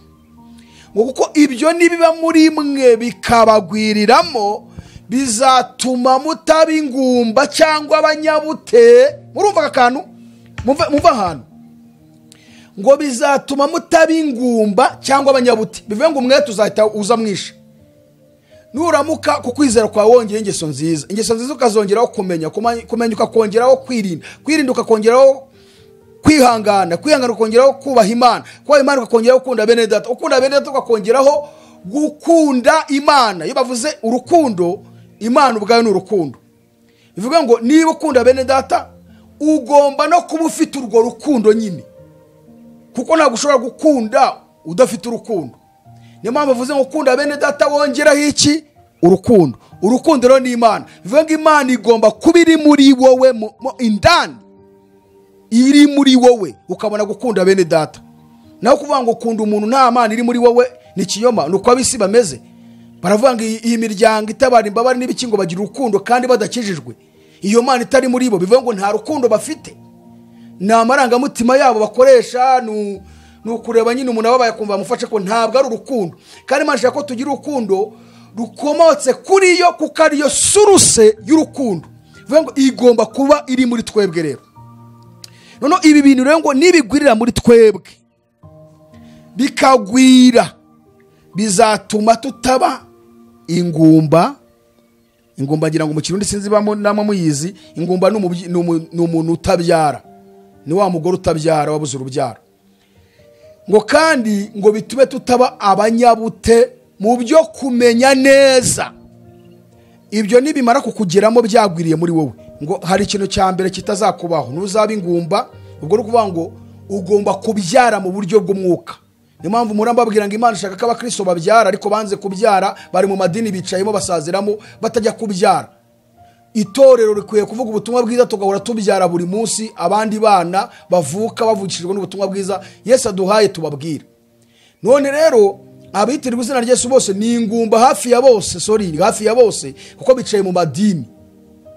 S1: Ngo kuko ibyo nibiba muri mwe bikabagwiriramo bizatuma mutaba ingumba cyangwa abanyabute. Murumva akantu? Mumva ahantu ngo bizatuma mutaba ingumba cyangwa abanyabute. Bivuga ngo umwete uzahita uza mwisha nuramuka ku kwizera kwa wongeye ingeso nziza. Ingeso nziza ukazongeraho kumenya, kumenya ukakongeraho kwirinda, kwirinda ukakongeraho kwihangana, kwihangana ukongeraho kubaha Imana, kubaha Imana ukongeraho gukunda bene data, ukunda bene data ukongeraho gukunda Imana. Iyo bavuze urukundo, Imana ubwayo ni urukundo. Bivuga ngo niba ukunda bene data ugomba no kuba ufite urwo rukundo nyine, kuko ntabwo ushobora gukunda udafite urukundo. Niyo mpamvu bavuze ngo ukunda bene data wongeraho iki? Urukundo. Urukundo rero ni Imana. Bivuga ngo Imana igomba kuba iri muri wowe indani, iri muri wowe ukabona gukunda bene data. Naho kuvuga ngo ukunda umuntu nta Mana iri muri wowe ni kiyoma. Nuko abisi bameze. Baravuga ngo iyi miryango itabara imbabare n'ibiki ngo bagira urukundo kandi badakijijwe. Iyo Mana itari muri bo, bivuga ngo nta rukundo bafite. Nta marangamutima yabo bakoresha, nukureba nyine umuntu ababaye kumva amufashe ko ntabwo ari urukundo. Kandi Imana ishaka ko tugira urukundo rukomotse kuri yo, kuko ari yo suruse y'urukundo. Bivuga ngo igomba kuba iri muri twebwe. Rero noneho ibi bintu rero ngo nibigwirira muri twebwe bikagwira bizatuma tutaba ingumba. Ingumba ngira ngo mu Kirundi sinzi bamo namwe muyizi. Ingumba ni umuntu utabyara, ni wa mugore utabyara wabuze urubyaro. Ngo kandi ngo bitume tutaba abanyabute mu byo kumenya neza. Ibyo nibimara kukugeramo byagwiriye muri wowe, ngo hari ikintu cya mbere kitazakubaho, ntuzaba ingumba. Ubwo no kuvuga ngo ugomba kubyara mu buryo bw'umwuka. Niyo mpamvu murambabwira ngo Imana ishaka ko abakristo babyara, ariko banze kubyara, bari mu madini bicayemo basaziramo batajya kubyara. Itorero rikwiye kuvuga ubutumwa bwiza, tugahora tubyara buri munsi abandi bana bavuka bavukishijwe n'ubutumwa bwiza Yesu aduhaye tubabwira. None rero abitirirwa izina rya Yesu bose ni ingumba hafi ya bose, kuko bicaye mu madini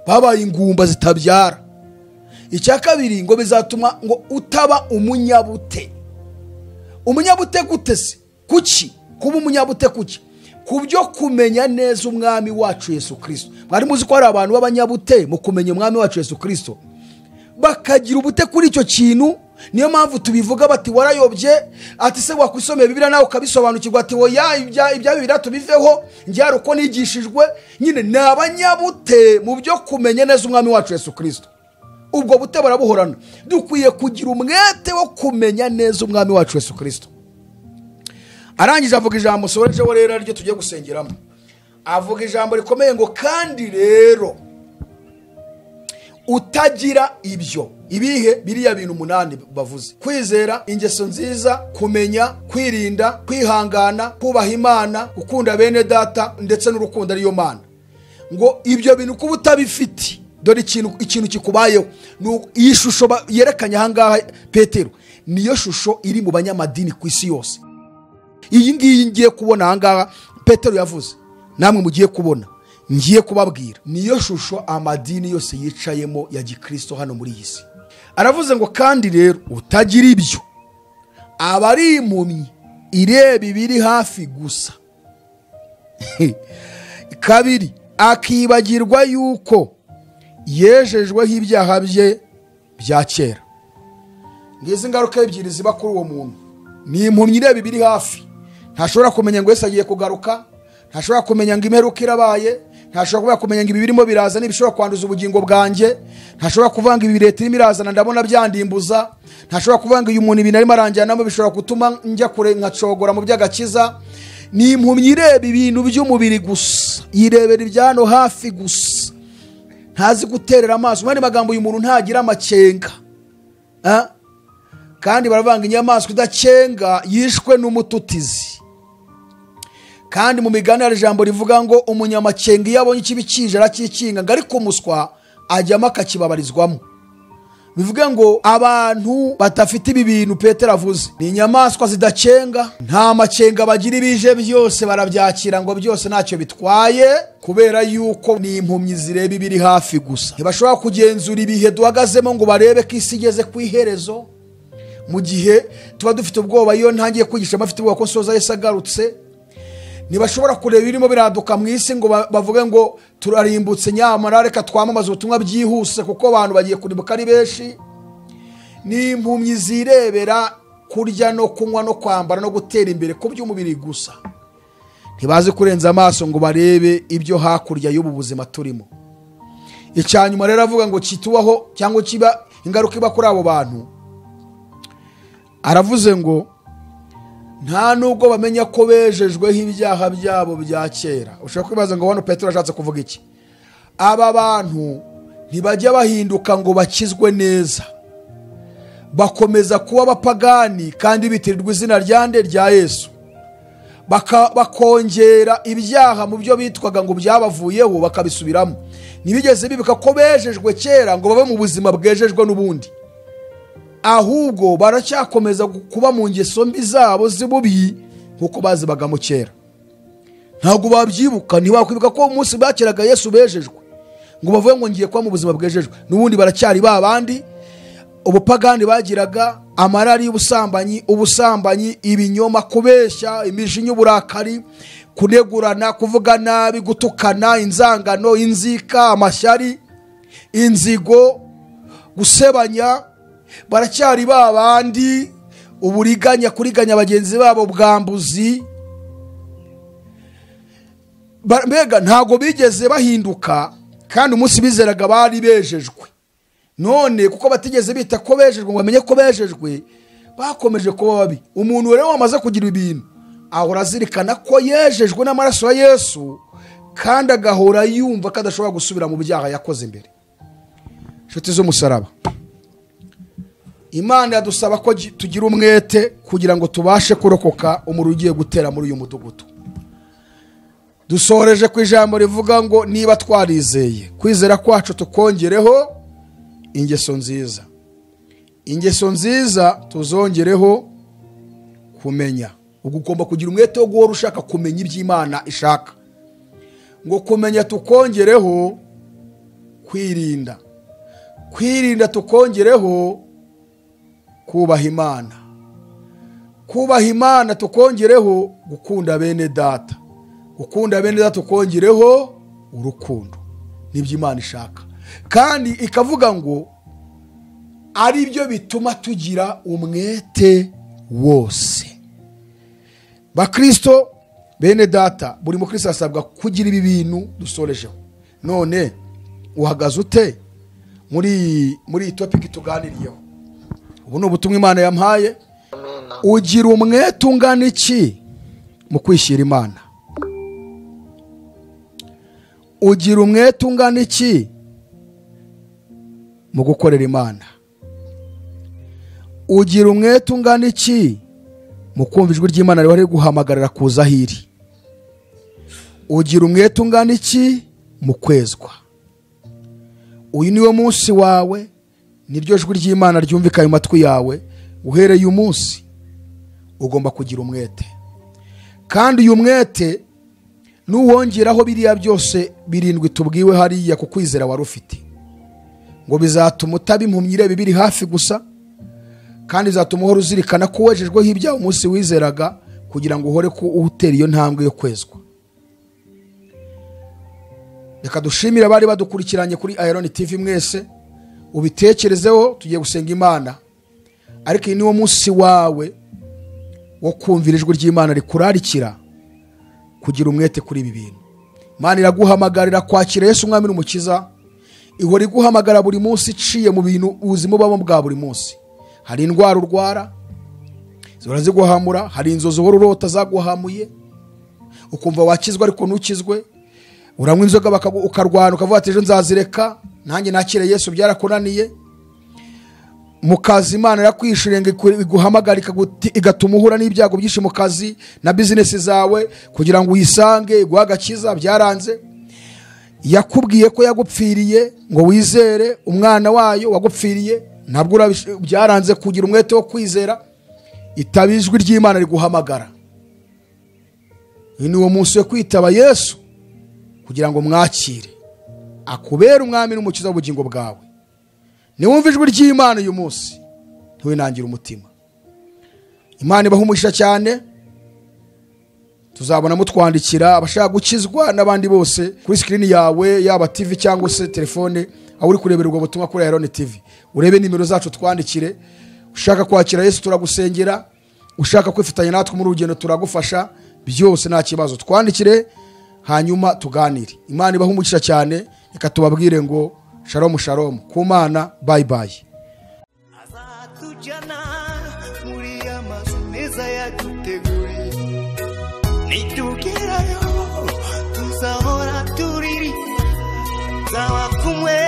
S1: babaye ingumba zitabyara. Icya kabiri ngo bizatuma ngo utaba umunyabute. Umunyabute gute se? Kuki? Kuba umunyabute kuki? Kubyo kumenya neza umwami wacu Yesu Kristo. Mwari muzi ko hari abantu b'abanyabute mu kumenya umwami wacu Yesu Kristo, bakagira ubute kuri icyo kintu, niyo mpamvu tubivuga bati warayobye ati se wakwisomeye Bibiliya nawe ukabisobanukirwa ati oya ibya Bibiliya tubiveho njyara uko nigishijwe. Nyine ni abanyabute mu byo kumenya neza umwami wacu Yesu Kristo. Ubwo bute barabuhorana. Dukwiye kugira umwete wo kumenya neza umwami wacu Yesu Kristo. Arangije avuga ijambo sorejeho rero ryo tugiye gusengeramo. Avuga ijambo rikomeye ngo kandi rero utagira ibyo ibihe biriya bintu 8 bavuze: kwizera, ingeso nziza, kumenya, kwirinda, kwihangana, kubaha Imana, gukunda bene data ndetse n'urukundo ariyo Mana. Ngo ibyo bintu kuba utabifite dore ikintu kikubayeho. Iyi shusho yerekanye ahangaha Petero niyo shusho iri mu banyamadini ku isi yose. Iyi ngiyi ngiye kubona ahangaha Petero yavuze namwe mugiye kubona ngiye kubabwira niyo shusho amadini yose yicayemo ya gikristo hano muri iyi si. Aravuze ngo kandi rero utagira ibyo aba ari impumyi ireba ibiri hafi gusa. Kabiri, akibagirwa yuko yejejweho ibyaha bye bya kera. Ngize ingaruka ebyiri ziba kuri uwo muntu. Ni impumyi ireba ibiri hafi, ntashobora kumenya ngo Yesu agiye kugaruka, ntashobora kumenya ngo imperuka irabaye, ntashobora kumenya ngo ibi birimo biraza n'ibishobora kwanduza ubugingo bwanjye, ntashobora kuvanga ibi leta irimo irazana ndabona byandimbuza, ntashobora kuvanga uyu muntu ibintu arimo aranjyanamo bishobora gutuma njya kure nkacogora mu by'agakiza. Ni impumyi ireba ibintu by'umubiri gusa, yirebera ibyano hafi gusa, ntazi guterera amaso. Mu magambo uyu muntu ntagira amacenga, kandi baravanga inyamaswa idacenga yishwe n'umututizi. Kandi mu migani hari ijambo rivuga ngo umunyamacenga iyo abonye ikibi kije arakikinga, ngo ariko umuswa ajyamo akakibabarizwamo. Bivuga ngo abantu batafite ibi bintu Petero avuze ni inyamaswa zidacenga, nta macenga bagira, ibije byose barabyakira ngo byose ntacyo bitwaye, kubera yuko ni impumyi zireba ibiri hafi gusa. Ntibashobora kugenzura ibihe duhagazemo ngo barebe ko isi igeze ku iherezo. Mu gihe tuba dufite ubwoba, iyo ntangiye kwigisha abafite ubwoba ko soza Yesu agarutse, ntibashobora kureba ibirimo biraduka mu isi ngo bavuge ngo turarimbutse, nyamara reka twamamaze ubutumwa byihuse kuko abantu bagiye kurimbuka ari benshi. Ni impumyi zirebera kurya no kunywa no kwambara no gutera imbere ku by'umubiri gusa, ntibazi kurenza amaso ngo barebe ibyo hakurya y'ubu buzima turimo. Icyanyuma rero avuga ngo kitubaho cyangwa kiba ingaruka iba kuri abo bantu. Aravuze ngo nta nubwo bamenya ko bejejweho ibyaha byabo bya kera. Ushobora kwibaza ngo hano Petero ashatse kuvuga iki? Aba bantu ntibajya bahinduka ngo bakizwe neza, bakomeza kuba abapagani kandi bitirirwa izina rya Yesu, bakongera ibyaha mu byo bitwaga ngo byabavuyeho bakabisubiramo. Ntibigeze bibuka ko bejejwe kera ngo babe mu buzima bwejejwe n'ubundi, ahubwo baracyakomeza kuba mu ngeso mbi zabo zibubi nkuko bazibagamo kera. Ntabwo babyibuka, ntibakwibuka ko umunsi bakiraga Yesu bejejwe ngo bavuye ngo ngiye kuba mu buzima bwejejwe. N'ubundi baracyari babandi, ubupagani bagiraga, amarari y'ubusambanyi, ibinyoma, kubeshya, imijinya, uburakari, kunegurana, kuvuga nabi, gutukana, inzangano, inzika, amashyari, inzigo, gusebanya. Baracyari babandi, uburiganya, kuriganya bagenzi babo, bwambuzi. Mbega ntago bigeze bahinduka, kandi umunsi bizeraga bari bejejwe. None kuko batigeze bita ko bejejwe ngo bamenye ko bejejwe, bakomeje kuba babi. Umuntu rero wamaze kugira ibintu ahora azirikana ko yejejwe n'amaraso ya Yesu, kandi agahora yumva ko adashobora gusubira mu byaha yakoze mbere. Inshuti z'umusaraba, Imana yadusaba ko tugira umwete kugira ngo tubashe kurokoka umuriro ugiye gutera muri uyu mudugudu. Dusoreje ku ijambo rivuga ngo niba twarizeye, kwizera kwacu tukongereho ingeso nziza. Ingeso nziza tuzongereho kumenya. Ugomba kugira umwete wo guhora ushaka kumenya iby'Imana ishaka. Ngo kumenya tukongereho kwirinda. Kwirinda tukongereho kubaha Imana. Kubaha Imana tukongereho gukunda bene data. Gukunda bene data tukongereho urukundo. Nibyo Imana ishaka. Kandi ikavuga ngo ari byo bituma tugira umwete wose. Bakristo bene data, buri mukristo asabwa kugira ibi bintu dusorejeho. None uhagaze ute muri topic tuganiriyeho? Ubu ni ubutumwa Imana yampaye. Ugira umwete ungana iki mu kwishyira Imana? Ugira umwete ungana iki mu gukorera Imana? Ugira umwete ungana iki mu kumva ijwi ry'Imana riri guhamagarira kuza hiri? Ugira umwete ungana iki mu kwezwa? Uyu niwo munsi wawe, niryo jwi ry'Imana ryumvika mu matwi yawe. Uhereye umunsi ugomba kugira umwete, kandi uyu mwete nuwongeraho biriya byose birindwi tubwiwe hariya ku kwizera wari ufite, ngo bizatuma utaba impumyi ireba ibiri hafi gusa, kandi bizatuma uhora uzirikana ko wejejweho ibyaha umunsi wizeraga, kugira ngo uhore ko utera iyo ntambwe yo kwezwa. Reka dushimire abari badukurikiranye kuri Iron TV mwese. Ubitekerezeho, tugiye gusenga Imana. Ariko iyi niwo munsi wawe wo kumvira ijwi ry'Imana rikurarikira kugira umwete kuri ibi bintu. Imana iraguhamagarira kwakira Yesu umwami n'umukiza. Ihora iguhamagara buri munsi iciye mu bintu ubuzima bwabo bwa buri munsi. Hari indwara urwara zihora ziguhamura, hari inzozi uhora urota zaguhamuye ukumva wakizwa ariko ntukizwe. Uranywa inzoga ukarwana ukavuga ati ejo nzazireka, nanjye nakire Yesu byarakunaniye. Mu kazi Imana yakwishurenge iguhamagara igatuma uhura n'ibyago byinshi mu kazi na business zawe kugira ngo uyisange rw'Agakiza, byaranze. Yakubwiye ko yagupfiriye ngo wizere umwana wayo wagupfiriye, ntabwo byaranze kugira umwete wo kwizera. Itabijwi ry'Imana riguhamagara. Uyu ni wo munsi wo kwitaba Yesu kugira ngo mwakire akubere umwami n'umukiza w'ubugingo bwawe. Niwumva ijwi ry'Imana uyu munsi, ntiwinangire umutima. Imana ibahumugisha cyane. Tuzabona mutwandikira abashaka gukizwa n'abandi bose kuri screen yawe, yaba TV cyangwa se telefone, aho uri kurebera ubwo butumwa kuri Iron TV. Urebe nimero zacu twandikire. Ushaka kwakira Yesu turagusengera, ushaka kwifatanya natwe muri urugendo turagufasha, byose nta kibazo. Twandikire hanyuma tuganire. Imana ibahumugisha cyane. Reka tubabwire ngo shalom shalom ku Mana, bye bye.
S2: Azatujyana muri amazu meza yaduteguriye, nitugerayo tuzahora turiri, nzaba kumwe